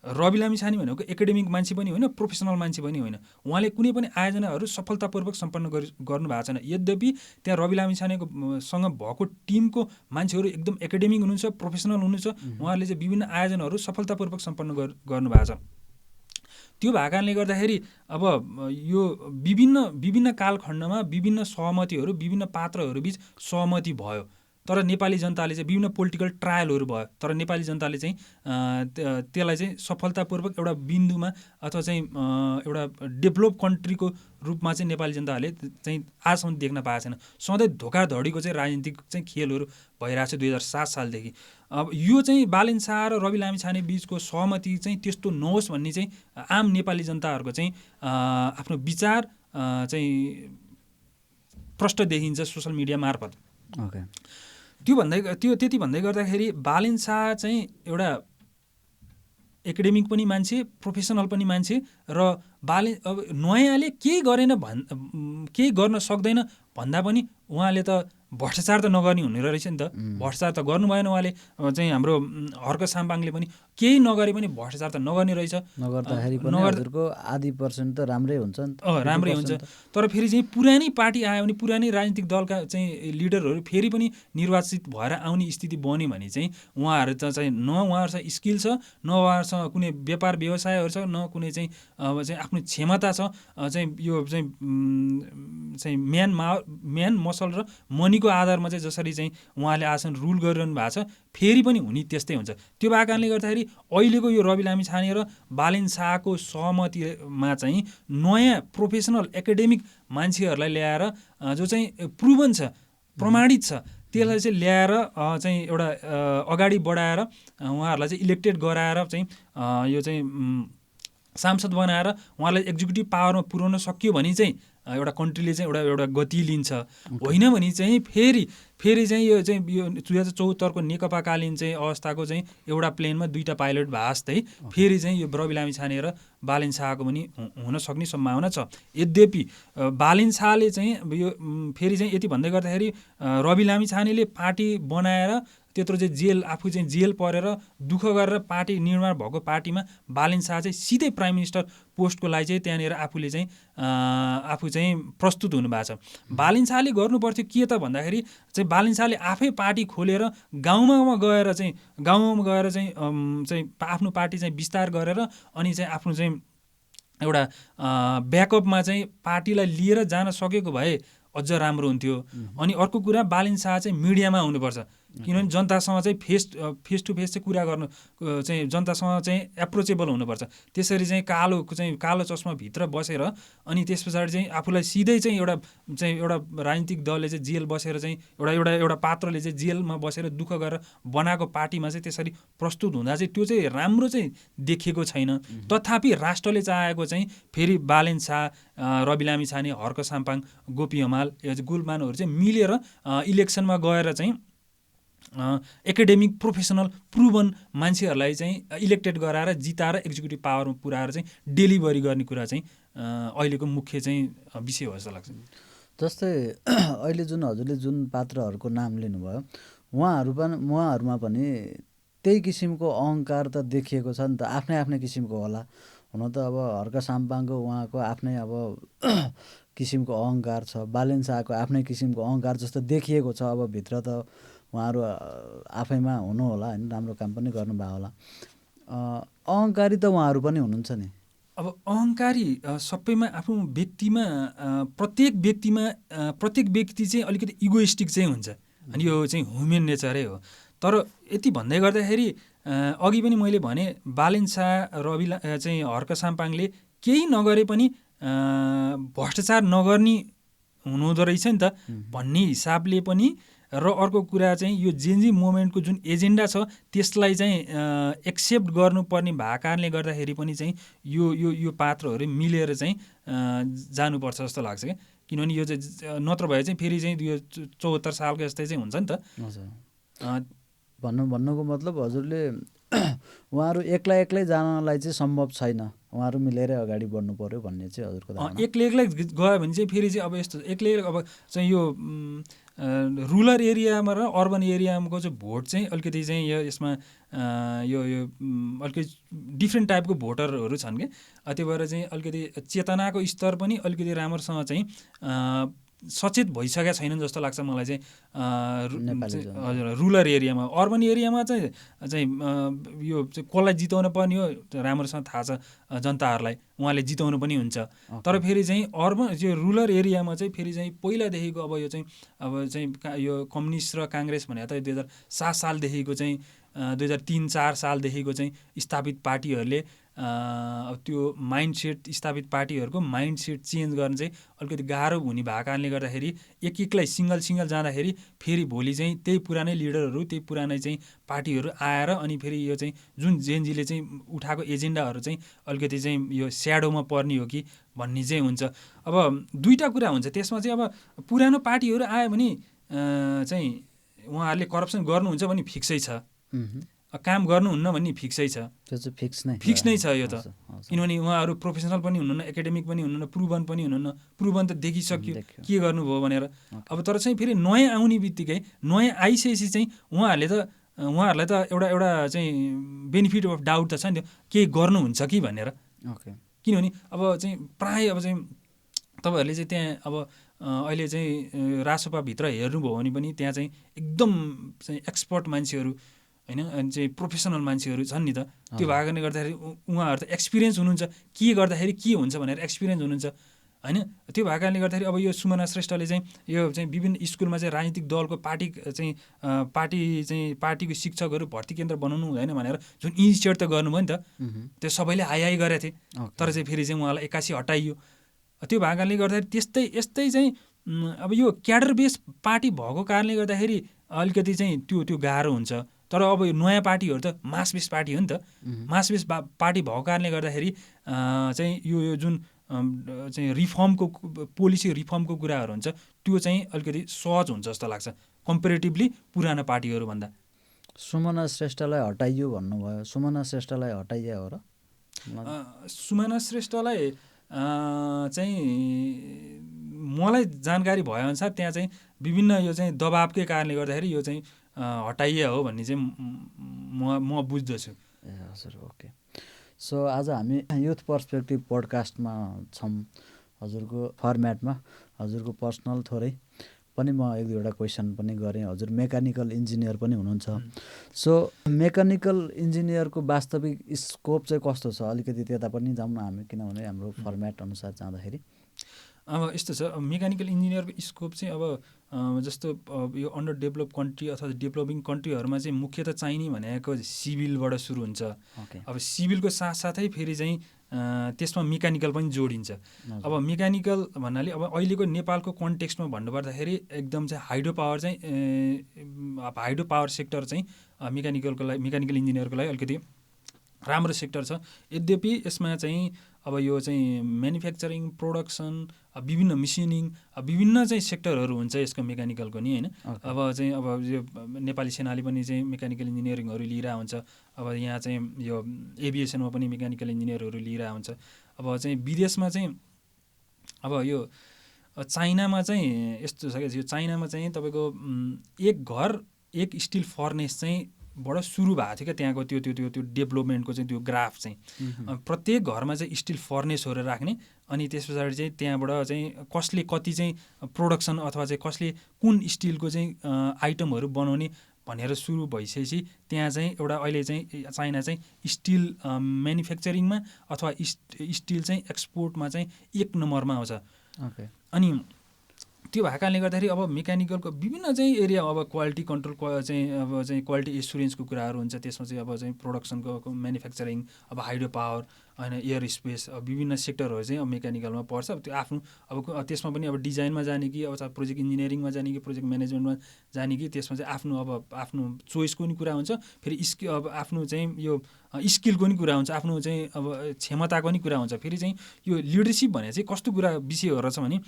रवि लामिछाने भनेको एकाडेमिक मान्छे पनि होइन, प्रोफेसनल मान्छे पनि होइन। उहाँले कुनै पनि आयोजनाहरू सफलतापूर्वक सम्पन्न गर्नु भएको छैन। यद्यपि त्यहाँ रवि लामिछानेको सँग भएको टिमको मान्छेहरू एकदम एकाडेमिक हुनुहुन्छ, प्रोफेसनल हुनुहुन्छ। उहाँहरूले चाहिँ विभिन्न आयोजनाहरू सफलतापूर्वक सम्पन्न गर्नुभएको छ। त्यो भएको कारणले गर्दाखेरि अब यो विभिन्न कालखण्डमा विभिन्न सहमतिहरू, विभिन्न पात्रहरू बीच सहमति भयो, तर नेपाली जनताले चाहिँ विभिन्न पोलिटिकल ट्रायलहरू भयो, तर नेपाली जनताले चाहिँ त्यसलाई चाहिँ सफलतापूर्वक एउटा बिन्दुमा अथवा चाहिँ एउटा डेभलप कन्ट्रीको रूपमा चाहिँ नेपाली जनताहरूले चाहिँ आजसम्म देख्न पाएको छैन। सधैँ धोकाधडीको चाहिँ राजनीतिक चाहिँ खेलहरू भइरहेको छ 2007 सालदेखि। अब यो चाहिँ बालेन शाह र रवि लामिछाने बीचको सहमति चाहिँ त्यस्तो नहोस् भन्ने चाहिँ आम नेपाली जनताहरूको चाहिँ आफ्नो विचार चाहिँ प्रष्ट देखिन्छ सोसल मिडिया मार्फत। ओके, त्यति भन्दै गर्दाखेरि बालेन शाह चाहिँ एउटा एकाडेमिक पनि मान्छे, प्रोफेसनल पनि मान्छे र अब नयाँले केही गर्न सक्दैन भन्दा पनि उहाँले त भ्रष्टाचार त नगर्ने हुने रहेछ नि त। भ्रष्टाचार त गर्नु भएन उहाँले। चाहिँ हाम्रो हर्क साम्पाङले पनि केही नगरे पनि भ्रष्टाचार त नगर्ने रहेछ। नगर्दाखेरि पनि हजुरको आधी % त राम्रै हुन्छ नि त। राम्रै हुन्छ, तर फेरि चाहिँ पुरानै पार्टी आयो भने, पुरानै राजनीतिक दलका चाहिँ लिडरहरू फेरि पनि निर्वाचित भएर आउने स्थिति बन्यो भने चाहिँ उहाँहरू त चाहिँ न उहाँहरूसँग स्किल छ, न उहाँहरूसँग कुनै व्यापार व्यवसायहरू छ, न कुनै चाहिँ अब चाहिँ आफ्नो क्षमता छ, चाहिँ यो चाहिँ म्यान मसल र मनीको जेलको आधारमा चाहिँ जसरी चाहिँ उहाँले आसन रुल गरिरहनु भएको छ फेरि पनि हुने त्यस्तै हुन्छ। त्यो भएको कारणले गर्दाखेरि अहिलेको यो रवि लामिछाने र बालेन शाहको सहमतिमा चाहिँ नयाँ प्रोफेसनल एकाडेमिक मान्छेहरूलाई ल्याएर जो चाहिँ प्रुभन छ, प्रमाणित छ, त्यसलाई चाहिँ ल्याएर चाहिँ एउटा अगाडि बढाएर उहाँहरूलाई चाहिँ इलेक्टेड गराएर चाहिँ यो चाहिँ सांसद बनाएर उहाँलाई एक्जिक्युटिभ पावरमा पुर्याउन सक्यो भने चाहिँ एउटा कन्ट्रीले चाहिँ एउटा गति लिन्छ। होइन भने चाहिँ फेरि चाहिँ यो 2074को नेकपाकालीन चाहिँ अवस्थाको चाहिँ एउटा प्लेनमा 2टा पाइलट भए जस्तै फेरि चाहिँ यो रवि लामिछाने र बालेन शाहको पनि हुन सक्ने सम्भावना छ। यद्यपि बालेन शाहले चाहिँ यो फेरि चाहिँ यति भन्दै गर्दाखेरि रवि लामिछानेले पार्टी बनाएर त्यत्रो चाहिँ आफू चाहिँ जेल परेर दुःख गरेर पार्टी निर्माण भएको पार्टीमा बालेन शाह चाहिँ सिधै प्राइम मिनिस्टर पोस्टको लागि चाहिँ त्यहाँनिर आफूले चाहिँ आफू चाहिँ प्रस्तुत हुनुभएको छ। बालेन शाहले गर्नुपर्थ्यो के त भन्दाखेरि चाहिँ बालेन शाहले आफै पार्टी खोलेर गाउँमा गएर चाहिँ आफ्नो पार्टी चाहिँ विस्तार गरेर अनि चाहिँ आफ्नो चाहिँ एउटा ब्याकअपमा चाहिँ पार्टीलाई लिएर जान सकेको भए अझ राम्रो हुन्थ्यो। अनि अर्को कुरा बालेन शाह चाहिँ मिडियामा आउनुपर्छ, किनभने जनतासँग चाहिँ फेस टु फेस चाहिँ कुरा गर्नु चाहिँ जनतासँग चाहिँ एप्रोचेबल हुनुपर्छ। त्यसरी चाहिँ कालो चस्माभित्र बसेर अनि त्यस पछाडि चाहिँ आफूलाई सिधै चाहिँ एउटा राजनीतिक दलले चाहिँ जेल बसेर चाहिँ एउटा पात्रले चाहिँ जेलमा बसेर दुःख गरेर बनाएको पार्टीमा चाहिँ त्यसरी प्रस्तुत हुँदा चाहिँ त्यो चाहिँ राम्रो चाहिँ देखिएको छैन। तथापि राष्ट्रले चाहेको चाहिँ फेरि बालेन शाह, रवि लामिछाने, हर्क साम्पाङ, गोपी हमाल, गुलमानहरू चाहिँ मिलेर इलेक्सनमा गएर चाहिँ एकाडेमिक प्रोफेसनल प्रुभन मान्छेहरूलाई चाहिँ इलेक्टेड गराएर जिताएर एक्जिक्युटिभ पावरमा पुऱ्याएर चाहिँ डेलिभरी गर्ने कुरा चाहिँ अहिलेको मुख्य चाहिँ विषय हो जस्तो लाग्छ। जस्तै अहिले हजुरले जुन पात्रहरूको नाम लिनुभयो उहाँहरूमा पनि त्यही किसिमको अहङ्कार त देखिएको छ नि त, आफ्नै किसिमको होला। हुन त अब हर्क साम्पाङको उहाँको आफ्नै अब किसिमको अहङ्कार छ, बालेन शाहको आफ्नै किसिमको अहङ्कार जस्तो देखिएको छ। अब भित्र त उहाँहरू आफैमा हुनु होला होइन, राम्रो काम पनि गर्नुभएको होला। अहङ्कारी त उहाँहरू पनि हुनुहुन्छ नि। अब अहङ्कारी सबैमा आफ्नो व्यक्तिमा प्रत्येक व्यक्ति चाहिँ अलिकति इगोइस्टिक चाहिँ हुन्छ, अनि यो चाहिँ ह्युमन नेचरै हो। तर यति भन्दै गर्दाखेरि अघि पनि मैले भने बालेन शाह, रवि चाहिँ हर्क साम्पाङले केही नगरे पनि भ्रष्टाचार नगर्ने हुनुहुँदो रहेछ नि त भन्ने हिसाबले पनि। र अर्को कुरा चाहिँ यो जेनजी मुभमेन्टको जुन एजेन्डा छ त्यसलाई चाहिँ एक्सेप्ट गर्नुपर्ने भएको कारणले गर्दाखेरि पनि चाहिँ यो पात्रहरू मिलेर चाहिँ जानुपर्छ जस्तो लाग्छ क्या। किनभने यो चाहिँ नत्र भए चाहिँ फेरि चाहिँ 2074 सालको जस्तै चाहिँ हुन्छ नि त। भन्नुको मतलब हजुरले उहाँहरू एक्लै जानलाई चाहिँ सम्भव छैन, उहाँहरू मिलेरै अगाडि बढ्नु पर्यो भन्ने चाहिँ हजुरको धारणा। एक्लै गयो भने चाहिँ फेरि चाहिँ अब यस्तो एक्लै अब चाहिँ यो रुरल एरियामा र अर्बन एरियाको चाहिँ भोट चाहिँ अलिकति चाहिँ यसमा यो अलिकति डिफ्रेन्ट टाइपको भोटरहरू छन् क्या। त्यही भएर चाहिँ अलिकति चेतनाको स्तर पनि अलिकति राम्रोसँग चाहिँ सचेत भइसकेका छैनन् जस्तो लाग्छ मलाई चाहिँ हजुर रुरल एरियामा। अर्बन एरियामा चाहिँ यो चाहिँ कसलाई जिताउनु पर्ने हो राम्रोसँग थाहा छ जनताहरूलाई, उहाँले जिताउनु पनि हुन्छ। तर फेरि चाहिँ अर्बन यो रुरल एरियामा चाहिँ फेरि चाहिँ पहिलादेखिको अब यो चाहिँ यो कम्युनिस्ट र काङ्ग्रेस भने त 2007 सालदेखिको चाहिँ 2003-04 सालदेखिको चाहिँ स्थापित पार्टीहरूले त्यो माइन्डसेट स्थापित पार्टीहरूको माइन्डसेट चेन्ज गर्न चाहिँ अलिकति गाह्रो हुने भएको कारणले गर्दाखेरि एकलाई सिङ्गल जाँदाखेरि फेरि भोलि चाहिँ त्यही पुरानै लिडरहरू, त्यही पुरानै चाहिँ पार्टीहरू आएर अनि फेरि यो चाहिँ जुन जेनजीले चाहिँ उठाएको एजेन्डाहरू चाहिँ अलिकति चाहिँ यो स्याडोमा पर्ने हो कि भन्ने चाहिँ हुन्छ। अब दुईवटा कुरा हुन्छ त्यसमा चाहिँ। अब पुरानो पार्टीहरू आयो भने चाहिँ उहाँहरूले करप्सन गर्नुहुन्छ भने फिक्सै छ, काम गर्नुहुन्न भन्ने फिक्सै छ। त्यो चाहिँ फिक्स नै छ यो त। किनभने उहाँहरू प्रोफेसनल पनि हुनुहुन्न, एकाडेमिक पनि हुनुहुन्न, प्रुभन पनि हुनुहुन्न। प्रुभन त देखिसक्यो के गर्नुभयो भनेर। अब तर चाहिँ फेरि नयाँ आउने बित्तिकै नयाँ आइसकेपछि चाहिँ उहाँहरूलाई त एउटा चाहिँ बेनिफिट अफ डाउट त छ नि, त्यो केही गर्नुहुन्छ कि भनेर। किनभने अब चाहिँ प्रायः अब चाहिँ तपाईँहरूले चाहिँ त्यहाँ अब अहिले चाहिँ रासोपाभित्र हेर्नुभयो भने पनि त्यहाँ चाहिँ एकदम चाहिँ एक्सपर्ट मान्छेहरू होइन, अनि चाहिँ प्रोफेसनल मान्छेहरू छन् नि त। त्यो भएकोले गर्दाखेरि उहाँहरू त एक्सपिरियन्स हुनुहुन्छ, के गर्दाखेरि के हुन्छ भनेर एक्सपिरियन्स हुनुहुन्छ। होइन। त्यो भएको कारणले गर्दाखेरि अब यो सुमना श्रेष्ठले चाहिँ यो चाहिँ विभिन्न स्कुलमा चाहिँ राजनीतिक दलको पार्टीको शिक्षकहरू भर्ती केन्द्र बनाउनु हुँदैन भनेर जुन इनिसिएट त गर्नुभयो नि त, त्यो सबैले हाई गरेका थिए, तर चाहिँ फेरि चाहिँ उहाँलाई 81 हटाइयो। त्यो भएको कारणले गर्दाखेरि यस्तै चाहिँ अब यो क्याडर बेस पार्टी भएको कारणले गर्दाखेरि अलिकति चाहिँ त्यो गाह्रो हुन्छ। तर अब यो नयाँ पार्टीहरू त मास बेस पार्टी हो नि त, मास बेस पार्टी भएको कारणले गर्दाखेरि चाहिँ यो जुन चाहिँ रिफर्मको पोलिसी रिफर्मको कुराहरू हुन्छ त्यो चाहिँ अलिकति सहज हुन्छ जस्तो लाग्छ कम्पेरेटिभली पुरानो पार्टीहरूभन्दा। सुमना श्रेष्ठलाई हटाइयो भन्नुभयो, सुमना श्रेष्ठलाई हटाइयो हो र? सुमना श्रेष्ठलाई चाहिँ मलाई जानकारी भएअनुसार त्यहाँ चाहिँ विभिन्न यो चाहिँ दबावकै कारणले गर्दाखेरि यो चाहिँ हटाइए हो भन्ने चाहिँ म बुझ्दछु। ए हजुर, ओके। सो आज हामी युथ पर्सपेक्टिभ पोडकास्टमा छौँ, हजुरको फर्मेटमा। हजुरको पर्सनल थोरै पनि म एक दुईवटा क्वेसन पनि गरेँ। हजुर मेकानिकल इन्जिनियर पनि हुनुहुन्छ। सो मेकानिकल इन्जिनियरको वास्तविक स्कोप चाहिँ कस्तो छ, अलिकति त्यता पनि जाउँ न हामी, किनभने हाम्रो फर्मेट अनुसार जाँदाखेरि। अब यस्तो छ, मेकानिकल इन्जिनियरको स्कोप चाहिँ अब जस्तो यो अन्डर डेभलप कन्ट्री अथवा डेभलपिङ कन्ट्रीहरूमा चाहिँ मुख्यतः चाहिने भनेको सिभिलबाट सुरु हुन्छ। अब सिभिलको साथसाथै फेरि चाहिँ त्यसमा मेकानिकल पनि जोडिन्छ। अब मेकानिकल भन्नाले अब अहिलेको नेपालको कन्टेक्स्टमा भन्नुपर्दाखेरि एकदम चाहिँ हाइड्रो पावर सेक्टर चाहिँ मेकानिकल इन्जिनियरको लागि अलिकति राम्रो सेक्टर छ। यद्यपि यसमा चाहिँ अब यो चाहिँ म्यानुफ्याक्चरिङ, प्रोडक्सन, विभिन्न मिसिनिङ, विभिन्न चाहिँ सेक्टरहरू हुन्छ यसको मेकानिकलको नि, होइन। अब चाहिँ अब यो नेपाली सेनाले पनि चाहिँ मेकानिकल इन्जिनियरिङहरू लिइरहेको हुन्छ। अब यहाँ चाहिँ यो एभिएसनमा पनि मेकानिकल इन्जिनियरहरू लिइरहेको हुन्छ। अब चाहिँ विदेशमा चाहिँ अब यो चाइनामा चाहिँ यस्तो छ कि यो चाइनामा चाहिँ तपाईँको एक घर एक स्टिल फर्नेस चाहिँ बाट सुरु भएको थियो क्या त्यहाँको त्यो डेभलपमेन्टको चाहिँ त्यो ग्राफ चाहिँ। प्रत्येक घरमा चाहिँ स्टिल फर्नेसहरू राख्ने, अनि त्यस पछाडि चाहिँ त्यहाँबाट चाहिँ कसले कति चाहिँ प्रोडक्सन अथवा चाहिँ कसले कुन स्टिलको चाहिँ आइटमहरू बनाउने भनेर सुरु भइसकेपछि त्यहाँ चाहिँ एउटा अहिले चाहिँ चाइना चाहिँ स्टिल म्यानुफ्याक्चरिङमा अथवा स्टिल चाहिँ एक्सपोर्टमा चाहिँ 1 नम्बरमा आउँछ। अनि त्यो भएको कारणले गर्दाखेरि अब मेकानिकलको विभिन्न चाहिँ एरिया, अब क्वालिटी कन्ट्रोल चाहिँ अब चाहिँ क्वालिटी एसुरेन्सको कुराहरू हुन्छ। त्यसमा चाहिँ अब चाहिँ प्रोडक्सनको म्यानुफ्याक्चरिङ, अब हाइड्रो पावर, होइन एयर स्पेस, अब विभिन्न सेक्टरहरू चाहिँ अब मेकानिकलमा पर्छ। त्यो आफ्नो अब त्यसमा पनि अब डिजाइनमा जाने कि अब प्रोजेक्ट इन्जिनियरिङमा जाने कि प्रोजेक्ट म्यानेजमेन्टमा जाने कि त्यसमा चाहिँ आफ्नो चोइसको पनि कुरा हुन्छ। फेरि अब आफ्नो चाहिँ यो स्किलको पनि कुरा हुन्छ, आफ्नो चाहिँ अब क्षमताको पनि कुरा हुन्छ। फेरि चाहिँ यो लिडरसिप भने चाहिँ कस्तो कुरा विषयहरू छ भने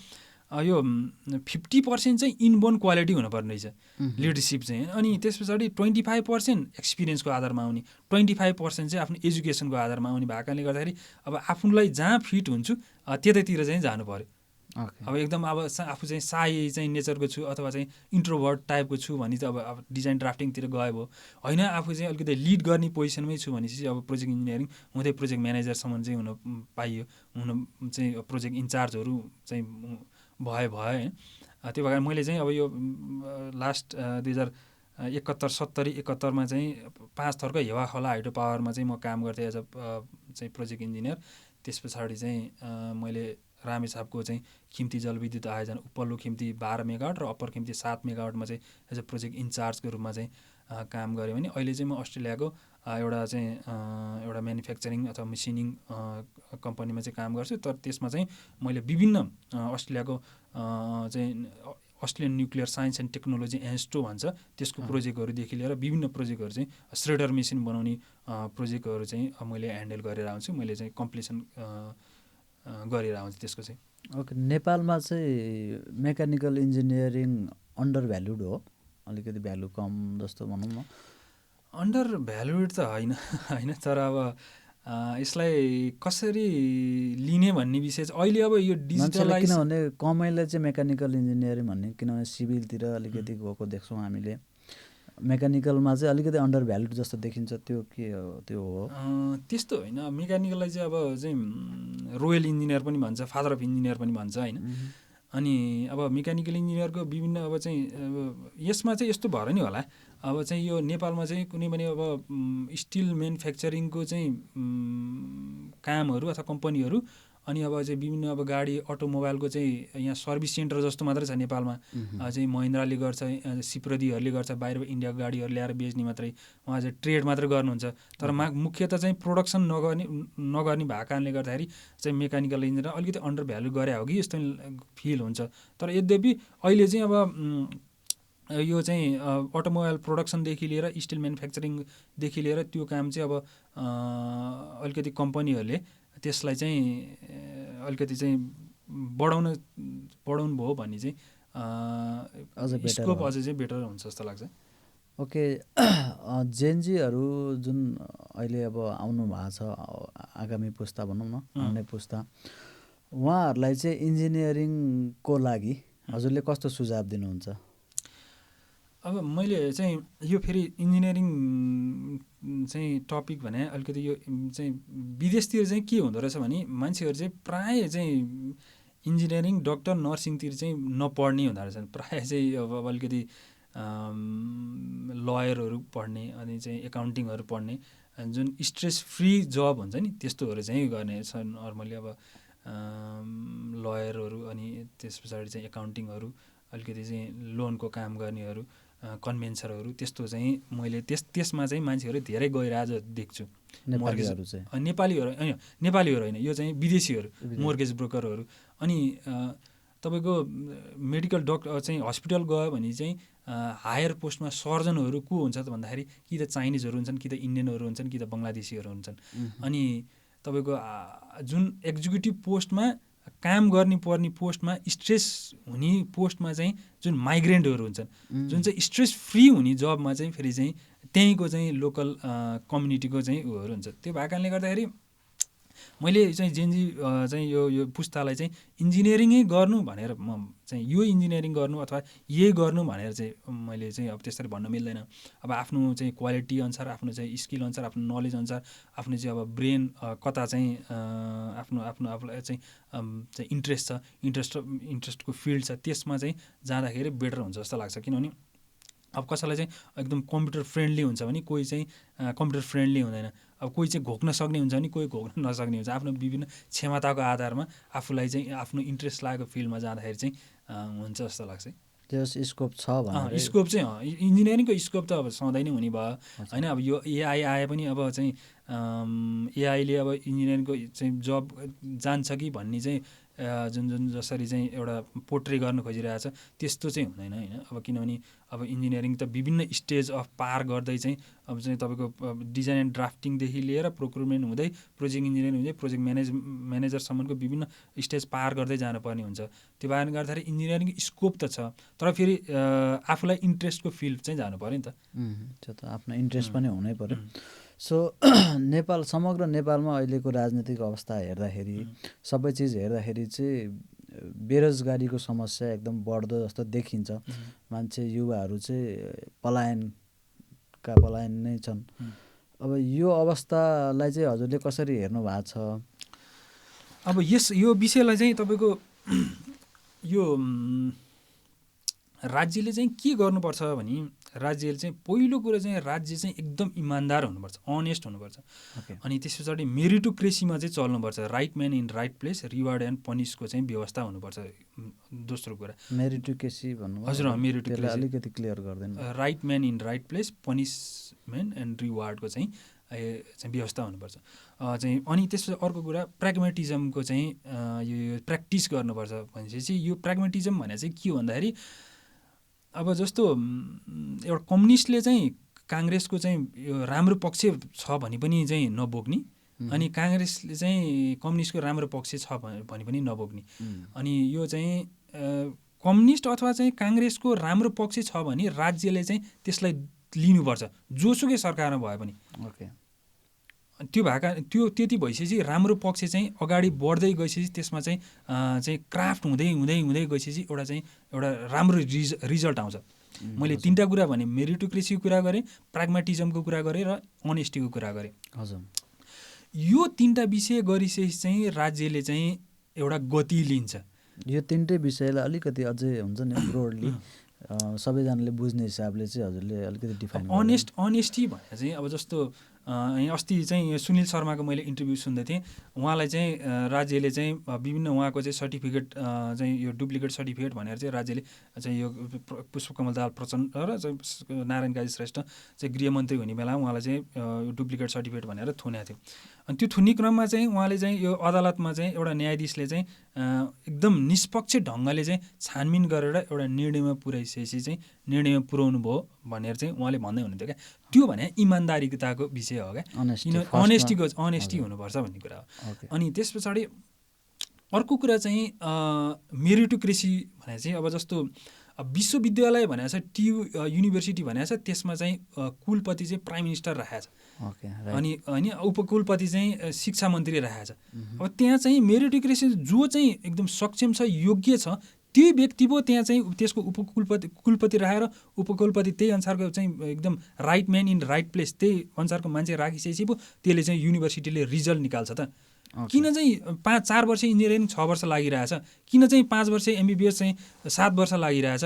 यो 50% चाहिँ इनबोर्न क्वालिटी हुनुपर्ने रहेछ लिडरसिप चाहिँ। अनि त्यस पछाडि 25% एक्सपिरियन्सको आधारमा आउने, 25% चाहिँ आफ्नो एजुकेसनको आधारमा आउने भएको कारणले गर्दाखेरि अब आफूलाई जहाँ फिट हुन्छु त्यतैतिर चाहिँ जानु पऱ्यो। अब एकदम अब आफू चाहिँ साई चाहिँ नेचरको छु अथवा चाहिँ इन्ट्रोभर्ट टाइपको छु भने चाहिँ अब डिजाइन ड्राफ्टिङतिर गयो भयो, होइन आफू चाहिँ अलिकति लिड गर्ने पोजिसनमै छु भनेपछि अब प्रोजेक्ट इन्जिनियरिङ हुँदै प्रोजेक्ट म्यानेजरसम्म चाहिँ हुन पाइयो, चाहिँ प्रोजेक्ट इन्चार्जहरू चाहिँ भयो होइन। त्यो भएर मैले चाहिँ अब यो लास्ट 2071-70 चाहिँ 5 थरको हेवा खोला हाइड्रो पावरमा चाहिँ म काम गर्थेँ एज अ चाहिँ प्रोजेक्ट इन्जिनियर। त्यस पछाडि चाहिँ मैले रामेछापको चाहिँ खिम्ती जलविद्युत आयोजना उपल्लो खिम्ती 12 मेगावाट र अप्पर खिम्ती 7 मेगावाटमा चाहिँ एज अ प्रोजेक्ट इन्चार्जको रूपमा चाहिँ काम गरेँ भने अहिले चाहिँ म अस्ट्रेलियाको एउटा म्यानुफ्याक्चरिङ अथवा मेसिनिङ कम्पनीमा चाहिँ काम गर्छु। तर त्यसमा चाहिँ मैले विभिन्न अस्ट्रेलियाको चाहिँ Australian nuclear science and technology ANSTO भन्छ त्यसको प्रोजेक्टहरूदेखि लिएर विभिन्न प्रोजेक्टहरू चाहिँ श्रेडर मेसिन बनाउने प्रोजेक्टहरू चाहिँ मैले ह्यान्डल गरेर आउँछु, मैले चाहिँ कम्प्लिसन गरेर आउँछु त्यसको चाहिँ। ओके, नेपालमा चाहिँ मेकानिकल इन्जिनियरिङ अन्डर भ्यालुड हो, अलिकति भ्यालु कम जस्तो भनौँ न। अन्डर भ्यालुड त होइन, तर अब यसलाई कसरी लिने भन्ने विषय चाहिँ अहिले अब यो डिजिटलाइज, किनभने कमाइले चाहिँ मेकानिकल इन्जिनियरिङ भन्ने, किनभने सिभिलतिर अलिकति गएको देख्छौँ हामीले, मेकानिकलमा चाहिँ अलिकति अन्डर भ्यालुड जस्तो देखिन्छ। त्यो के हो? त्यो हो त्यस्तो होइन। मेकानिकललाई चाहिँ अब चाहिँ रोयल इन्जिनियर पनि भन्छ, फादर अफ इन्जिनियर पनि भन्छ होइन। अनि अब मेकानिकल इन्जिनियरको विभिन्न अब चाहिँ यसमा चाहिँ यस्तो भएर नि होला, अब चाहिँ यो नेपालमा चाहिँ कुनै पनि अब स्टिल म्यानुफ्याक्चरिङको चाहिँ कामहरू अथवा कम्पनीहरू अनि अब चाहिँ विभिन्न अब गाडी अटोमोबाइलको चाहिँ यहाँ सर्भिस सेन्टर जस्तो मात्रै छ नेपालमा। चाहिँ महिन्द्राले गर्छ, सिप्रदीहरूले गर्छ, बाहिर इन्डियाको गाडीहरू ल्याएर बेच्ने मात्रै, उहाँ चाहिँ ट्रेड मात्रै गर्नुहुन्छ। तर मुख्यतः चाहिँ प्रोडक्सन नगर्ने भएको कारणले गर्दाखेरि चाहिँ मेकानिकल इन्जिनियर अलिकति अन्डर भ्यालु गरे हो कि जस्तो फिल हुन्छ। तर यद्यपि अहिले चाहिँ अब यो चाहिँ अटोमोबाइल प्रोडक्सनदेखि लिएर स्टिल म्यानुफ्याक्चरिङदेखि लिएर त्यो काम चाहिँ अब अलिकति कम्पनीहरूले त्यसलाई चाहिँ अलिकति चाहिँ बढाउनु भयो भन्ने चाहिँ स्कोप अझै चाहिँ बेटर हुन्छ जस्तो लाग्छ। ओके, जेनजीहरू जुन अहिले अब आउनु भएको छ, आगामी पुस्ता भनौँ न, आउने पुस्ता, उहाँहरूलाई चाहिँ इन्जिनियरिङको लागि हजुरले कस्तो सुझाव दिनुहुन्छ? अब मैले चाहिँ यो फेरि इन्जिनियरिङ चाहिँ टपिक भने अलिकति यो चाहिँ विदेशतिर चाहिँ के हुँदो रहेछ भने मान्छेहरू चाहिँ प्रायः चाहिँ इन्जिनियरिङ, डक्टर, नर्सिङतिर चाहिँ नपढ्ने हुँदो रहेछ। प्रायः चाहिँ अब अलिकति लयरहरू पढ्ने अनि चाहिँ एकाउन्टिङहरू पढ्ने, जुन स्ट्रेस फ्री जब हुन्छ नि त्यस्तोहरू चाहिँ गर्ने छ नर्मली। अब लयरहरू अनि त्यस पछाडि चाहिँ एकाउन्टिङहरू, अलिकति चाहिँ लोनको काम गर्नेहरू, कन्भेन्सरहरू, त्यस्तो चाहिँ मैले त्यसमा चाहिँ मान्छेहरू धेरै गइरहेको देख्छु। नेपालीहरू चाहिँ नेपालीहरू होइन, यो चाहिँ विदेशीहरू, मोर्गेज ब्रोकरहरू। अनि तपाईँको मेडिकल डक्टर चाहिँ हस्पिटल गयो भने चाहिँ हायर पोस्टमा सर्जनहरू को हुन्छ त भन्दाखेरि कि त चाइनिजहरू हुन्छन्, कि त इन्डियनहरू हुन्छन्, कि त बङ्गलादेशीहरू हुन्छन्। अनि तपाईँको जुन एक्जिक्युटिभ पोस्टमा काम गर्ने पर्ने पोस्टमा, स्ट्रेस हुने पोस्टमा चाहिँ जुन माइग्रेन्टहरू हुन्छन्, जुन चाहिँ स्ट्रेस फ्री हुने जबमा चाहिँ फेरि चाहिँ त्यहीँको चाहिँ लोकल कम्युनिटीको चाहिँ उयोहरू हुन्छ। त्यो भएको कारणले गर्दाखेरि मैले चाहिँ जेनजी चाहिँ यो पुस्तालाई चाहिँ इन्जिनियरिङै गर्नु भनेर म चाहिँ यो इन्जिनियरिङ गर्नु अथवा यही गर्नु भनेर चाहिँ मैले चाहिँ अब त्यसरी भन्न मिल्दैन। अब आफ्नो चाहिँ क्वालिटी अनुसार, आफ्नो चाहिँ स्किल अनुसार, आफ्नो नलेज अनुसार, आफ्नो चाहिँ अब ब्रेन कता चाहिँ आफूलाई चाहिँ इन्ट्रेस्ट छ, इन्ट्रेस्टको फिल्ड छ, त्यसमा चाहिँ जाँदाखेरि बेटर हुन्छ जस्तो लाग्छ। किनभने अब कसैलाई चाहिँ एकदम कम्प्युटर फ्रेन्डली हुन्छ भने कोही चाहिँ कम्प्युटर फ्रेन्डली हुँदैन। अब कोही चाहिँ घोक्न सक्ने हुन्छ भने कोही घोक्न नसक्ने हुन्छ। आफ्नो विभिन्न क्षमताको आधारमा आफूलाई चाहिँ आफ्नो इन्ट्रेस्ट लागेको फिल्डमा जाँदाखेरि चाहिँ हुन्छ जस्तो लाग्छ। त्यो स्कोप छ भने स्कोप चाहिँ इन्जिनियरिङको स्कोप त अब सधैँ नै हुने भयो होइन। अब यो एआई आए पनि अब चाहिँ एआईले अब इन्जिनियरिङको चाहिँ जब जान्छ कि भन्ने चाहिँ जुन जसरी चाहिँ एउटा पोर्ट्रे गर्न खोजिरहेको छ त्यस्तो चाहिँ हुँदैन होइन। अब किनभने अब इन्जिनियरिङ त विभिन्न स्टेज अफ पार गर्दै चाहिँ अब चाहिँ तपाईँको डिजाइन एन्ड ड्राफ्टिङदेखि लिएर प्रोक्युरमेन्ट हुँदै प्रोजेक्ट इन्जिनियरिङ हुँदै प्रोजेक्ट म्यानेजरसम्मको विभिन्न स्टेज पार गर्दै जानुपर्ने हुन्छ। त्यो कारणले गर्दाखेरि इन्जिनियरिङ स्कोप त छ, तर फेरि आफूलाई इन्ट्रेस्टको फिल्ड चाहिँ जानु पऱ्यो नि त। त्यो त आफ्नो इन्ट्रेस्ट पनि हुनै पऱ्यो। सो नेपाल, समग्र नेपालमा अहिलेको राजनीतिक अवस्था हेर्दाखेरि, सबै चिज हेर्दाखेरि चाहिँ बेरोजगारीको समस्या एकदम बढ्दो जस्तो देखिन्छ। मान्छे, युवाहरू चाहिँ पलायन नै छन्। अब यो अवस्थालाई चाहिँ हजुरले कसरी हेर्नु भएको छ? अब यो विषयलाई चाहिँ तपाईँको यो राज्यले चाहिँ के गर्नुपर्छ भने राज्यले चाहिँ पहिलो कुरो चाहिँ राज्य चाहिँ एकदम इमान्दार हुनुपर्छ, अनेस्ट हुनुपर्छ। अनि त्यस पछाडि मेरिटोक्रेसीमा चाहिँ चल्नुपर्छ। Right man in right place, reward and पनिसको चाहिँ व्यवस्था हुनुपर्छ। दोस्रो कुरा मेरिटोक्रेसी भन्नु। हजुर, मेरिटोक्रेसी अलिकति क्लियर गर्दैन। Right man in right place, punishment and रिवार्डको चाहिँ व्यवस्था हुनुपर्छ चाहिँ। अनि त्यसपछि अर्को कुरा प्र्याग्मेटिजमको चाहिँ यो प्र्याक्टिस गर्नुपर्छ। भनेपछि यो प्र्याग्मेटिजम भने चाहिँ के हो भन्दाखेरि अब जस्तो एउटा कम्युनिस्टले चाहिँ काङ्ग्रेसको चाहिँ यो राम्रो पक्ष छ भने पनि चाहिँ नबोक्ने, अनि काङ्ग्रेसले चाहिँ कम्युनिस्टको राम्रो पक्ष छ भने पनि नबोक्ने। अनि यो चाहिँ कम्युनिस्ट अथवा चाहिँ काङ्ग्रेसको राम्रो पक्ष छ भने राज्यले चाहिँ त्यसलाई लिनुपर्छ, जोसुकै सरकारमा भए पनि। त्यो त्यति भइसकेपछि राम्रो पक्ष चाहिँ अगाडि बढ्दै गइसकेपछि त्यसमा चाहिँ क्राफ्ट हुँदै हुँदै हुँदै गइसकेपछि एउटा राम्रो रिजल्ट आउँछ। मैले तिनवटा कुरा भने, मेरिटोक्रेसीको कुरा गरेँ, प्र्याग्मेटिजमको कुरा गरेँ र अनेस्टीको कुरा गरेँ। हजुर, यो तिनवटा विषय गरिसकेपछि चाहिँ राज्यले चाहिँ एउटा गति लिन्छ। यो तिनटै विषयलाई अलिकति अझै हुन्छ नि ब्रोडली सबैजनाले बुझ्ने हिसाबले चाहिँ हजुरले अलिकति डिफाइन। अनेस्टी भने चाहिँ अब जस्तो अस्ति चाहिँ सुनिल शर्माको मैले इन्टरभ्यू सुन्दै थिएँ। उहाँलाई चाहिँ राज्यले चाहिँ विभिन्न उहाँको चाहिँ सर्टिफिकेट चाहिँ यो डुप्लिकेट सर्टिफिकेट भनेर चाहिँ राज्यले चाहिँ यो पुष्पकमल दाहाल प्रचण्ड र चाहिँ नारायण काजी श्रेष्ठ चाहिँ गृहमन्त्री हुने बेला उहाँलाई चाहिँ डुप्लिकेट सर्टिफिकेट भनेर थुनेको थियो। अनि त्यो थुन्ने क्रममा चाहिँ उहाँले चाहिँ यो अदालतमा चाहिँ एउटा न्यायाधीशले चाहिँ एकदम निष्पक्ष ढङ्गले चाहिँ छानबिन गरेर एउटा निर्णयमा पुर्याइसकेपछि चाहिँ निर्णयमा पुर्याउनु भयो भनेर चाहिँ उहाँले भन्दै हुनुहुन्थ्यो क्या। त्यो भने इमान्दारिताको विषय हो क्या, किन अनेस्टी हुनुपर्छ भन्ने कुरा हो। अनि त्यस पछाडि अर्को कुरा चाहिँ मेरिटोक्रेसी भने चाहिँ अब जस्तो विश्वविद्यालय भनेको छ TU युनिभर्सिटी भनेको छ, त्यसमा चाहिँ कुलपति चाहिँ प्राइम मिनिस्टर राखेको छ अनि होइन उपकुलपति चाहिँ शिक्षा मन्त्री राखेको छ। अब त्यहाँ चाहिँ मेरिटोक्रेसी जो चाहिँ एकदम सक्षम छ, योग्य छ, त्यही व्यक्ति पो त्यहाँ चाहिँ त्यसको कुलपति राखेर उपकुलपति त्यही अनुसारको चाहिँ एकदम right man in right place त्यही अनुसारको मान्छे राखिसकेपछि पो त्यसले चाहिँ युनिभर्सिटीले रिजल्ट निकाल्छ त। किन चाहिँ 4 वर्ष इन्जिनियरिङ 6 वर्ष लागिरहेछ, किन चाहिँ 5 वर्ष MBBS चाहिँ 7 वर्ष लागिरहेछ,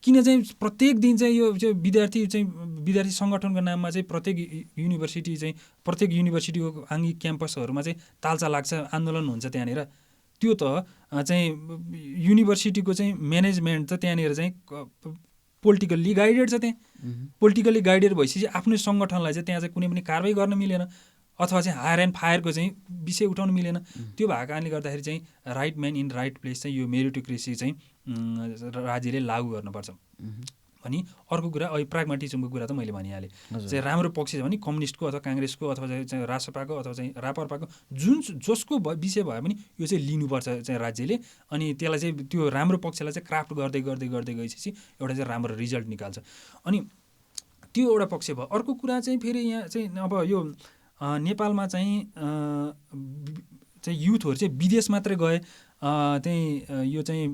किन चाहिँ प्रत्येक दिन चाहिँ यो चाहिँ विद्यार्थी सङ्गठनको नाममा चाहिँ प्रत्येक युनिभर्सिटीको आङ्गिक क्याम्पसहरूमा चाहिँ तालचा लाग्छ, आन्दोलन हुन्छ त्यहाँनिर। त्यो त चाहिँ युनिभर्सिटीको चाहिँ म्यानेजमेन्ट त त्यहाँनिर चाहिँ पोलिटिकल्ली गाइडेड छ। त्यहाँ पोलिटिकल्ली गाइडेड भइसकेपछि आफ्नो सङ्गठनलाई चाहिँ त्यहाँ चाहिँ कुनै पनि कारवाही गर्न मिलेन, अथवा चाहिँ हायर एन्ड फायरको चाहिँ विषय उठाउनु मिलेन। त्यो भएको कारणले गर्दाखेरि चाहिँ right man in right place चाहिँ यो मेरिटोक्रेसी चाहिँ राज्यले लागू गर्नुपर्छ। अनि अर्को कुरा अहिले प्राग्माटिजमको कुरा त मैले भनिहालेँ। चाहिँ राम्रो पक्ष छ भने कम्युनिस्टको अथवा काङ्ग्रेसको अथवा चाहिँ रासपाको अथवा चाहिँ रापरपाको जसको विषय भए पनि यो चाहिँ लिनुपर्छ चाहिँ राज्यले। अनि त्यसलाई चाहिँ त्यो राम्रो पक्षलाई चाहिँ क्राफ्ट गर्दै गर्दै गर्दै गएपछि एउटा चाहिँ राम्रो रिजल्ट निकाल्छ। अनि त्यो एउटा पक्ष भयो। अर्को कुरा चाहिँ फेरि यहाँ चाहिँ अब यो नेपालमा चाहिँ युथहरू चाहिँ विदेश मात्रै गए त्यही यो चाहिँ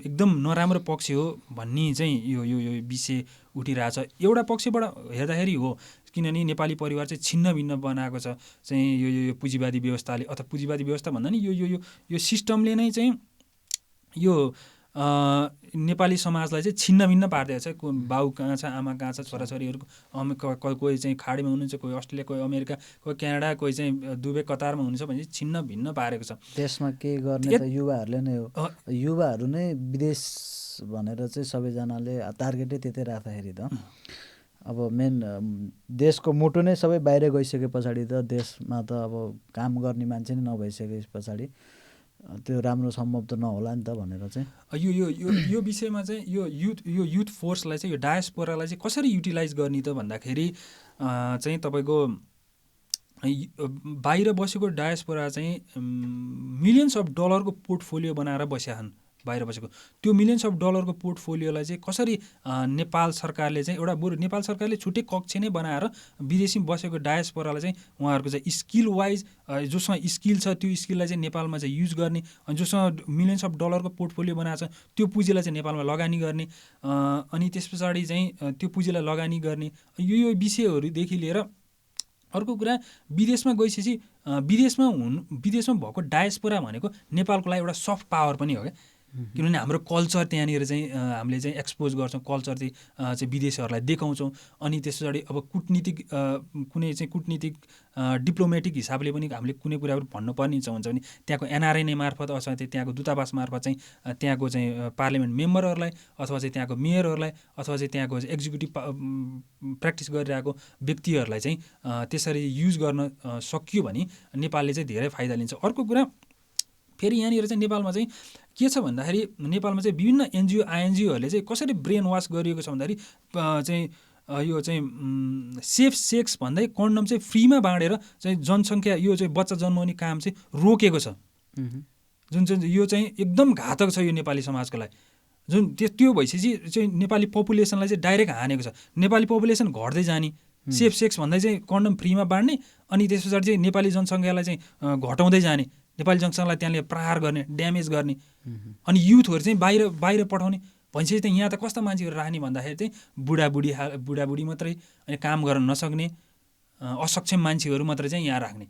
एकदम नराम्रो पक्ष हो भन्ने चाहिँ यो यो यो विषय उठिरहेछ। एउटा पक्षबाट हेर्दाखेरि हो, किनभने नेपाली परिवार चाहिँ छिन्न भिन्न बनाएको छ चाहिँ यो पुँजीवादी व्यवस्थाले, अथवा पुँजीवादी व्यवस्था भन्दा नि यो सिस्टमले नै चाहिँ यो नेपाली समाजलाई चाहिँ छिन्न भिन्न पारिदिएको छ। बाउ कहाँ छ, आमा कहाँ छ, छोराछोरीहरू कोही चाहिँ खाडीमा हुनुहुन्छ, कोही अस्ट्रेलिया, कोही अमेरिका, कोही क्यानाडा, कोही चाहिँ दुबई कतारमा हुनुहुन्छ भने चाहिँ छिन्न भिन्न पारेको छ। त्यसमा के गर्ने त युवाहरूले नै हो। युवाहरू नै विदेश भनेर चाहिँ सबैजनाले टार्गेटै त्यतै राख्दाखेरि त अब मेन देशको मुटु नै सबै बाहिर गइसके पछाडि त देशमा त अब काम गर्ने मान्छे नै नभइसके पछाडि त्यो राम्रो सम्भव त नहोला नि त भनेर चाहिँ यो विषयमा चाहिँ यो युथ फोर्सलाई चाहिँ यो डायस्पोरालाई चाहिँ कसरी युटिलाइज गर्ने त भन्दाखेरि चाहिँ तपाईँको बाहिर बसेको डायस्पोरा चाहिँ मिलियन्स अफ डलरको पोर्टफोलियो बनाएर बसेका छन् बाहिर बसेको। त्यो मिलियन्स अफ डलरको पोर्टफोलियोलाई चाहिँ कसरी नेपाल सरकारले चाहिँ एउटा बरु नेपाल सरकारले छुट्टै कक्ष नै बनाएर विदेशी बसेको डायस्पोरालाई चाहिँ उहाँहरूको चाहिँ स्किल वाइज जोसँग स्किल छ त्यो स्किललाई चाहिँ नेपालमा चाहिँ युज गर्ने, अनि जोसँग मिलियन्स अफ डलरको पोर्टफोलियो बनाएको छ त्यो पुँजीलाई चाहिँ नेपालमा लगानी गर्ने, अनि त्यस पछाडि चाहिँ त्यो पुँजीलाई लगानी गर्ने, यो विषयहरूदेखि लिएर अर्को कुरा विदेशमा गइसकेपछि विदेशमा भएको डायस्पोरा भनेको नेपालको लागि एउटा सफ्ट पावर पनि हो क्या। किनभने हाम्रो कल्चर त्यहाँनिर चाहिँ हामीले चाहिँ एक्सपोज गर्छौँ, कल्चर चाहिँ विदेशीहरूलाई देखाउँछौँ। अनि त्यस पछाडि अब कुनै चाहिँ कुटनीतिक डिप्लोमेटिक हिसाबले पनि हामीले कुनै कुरा भन्नुपर्ने हुन्छ भने त्यहाँको NRNA मार्फत अथवा त्यहाँको दूतावास मार्फत चाहिँ त्यहाँको चाहिँ पार्लियामेन्ट मेम्बरहरूलाई अथवा चाहिँ त्यहाँको मेयरहरूलाई अथवा चाहिँ त्यहाँको एक्जिक्युटिभ प्र्याक्टिस गरिरहेको व्यक्तिहरूलाई चाहिँ त्यसरी युज गर्न सकियो भने नेपालले चाहिँ धेरै फाइदा लिन्छ। अर्को कुरा फेरि यहाँनिर चाहिँ नेपालमा चाहिँ के छ भन्दाखेरि नेपालमा चाहिँ विभिन्न NGO INGOहरूले चाहिँ कसरी ब्रेन वास गरिएको छ भन्दाखेरि चाहिँ यो चाहिँ सेफ सेक्स भन्दै कन्डम चाहिँ फ्रीमा बाँडेर चाहिँ जनसङ्ख्या यो चाहिँ बच्चा जन्माउने काम चाहिँ रोकेको छ, जुन चाहिँ यो चाहिँ एकदम घातक छ यो नेपाली समाजको लागि। जुन त्यो भइसकेपछि चाहिँ नेपाली पपुलेसनलाई चाहिँ डाइरेक्ट हानेको छ। नेपाली पपुलेसन घट्दै जाने, सेफ सेक्स भन्दै चाहिँ कन्डम फ्रीमा बाँड्ने, अनि त्यस पछाडि चाहिँ नेपाली जनसङ्ख्यालाई चाहिँ घटाउँदै जाने, नेपाली जनसङ्ख्यालाई त्यहाँले प्रहार गर्ने, ड्यामेज गर्ने, अनि युथहरू चाहिँ बाहिर पठाउने भइसकेपछि चाहिँ यहाँ त कस्ता मान्छेहरू राख्ने भन्दाखेरि चाहिँ बुढाबुढी मात्रै, अनि काम गर्न नसक्ने असक्षम मान्छेहरू मात्रै चाहिँ यहाँ राख्ने।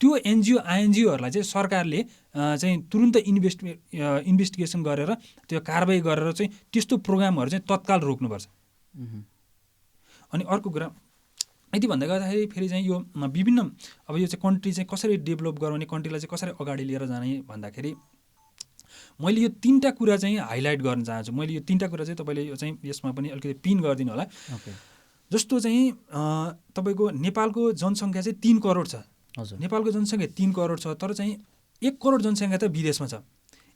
त्यो NGO INGOहरूलाई चाहिँ सरकारले चाहिँ तुरुन्त इन्भेस्टिगेसन गरेर त्यो कारबाही गरेर चाहिँ त्यस्तो प्रोग्रामहरू चाहिँ तत्काल रोक्नुपर्छ। अनि अर्को कुरा यति भन्दै गर्दाखेरि फेरि चाहिँ यो विभिन्न अब यो चाहिँ कन्ट्री चाहिँ कसरी डेभलप गराउने, कन्ट्रीलाई चाहिँ कसरी अगाडि लिएर जाने भन्दाखेरि मैले यो 3टा कुरा चाहिँ हाइलाइट गर्न चाहन्छु। मैले यो 3टा कुरा चाहिँ तपाईँले यो चाहिँ यसमा पनि अलिकति पिन गरिदिनु होला। जस्तो चाहिँ तपाईँको नेपालको जनसङ्ख्या चाहिँ 3 करोड छ। नेपालको जनसङ्ख्या 3 करोड छ, तर चाहिँ 1 करोड जनसङ्ख्या त विदेशमा छ।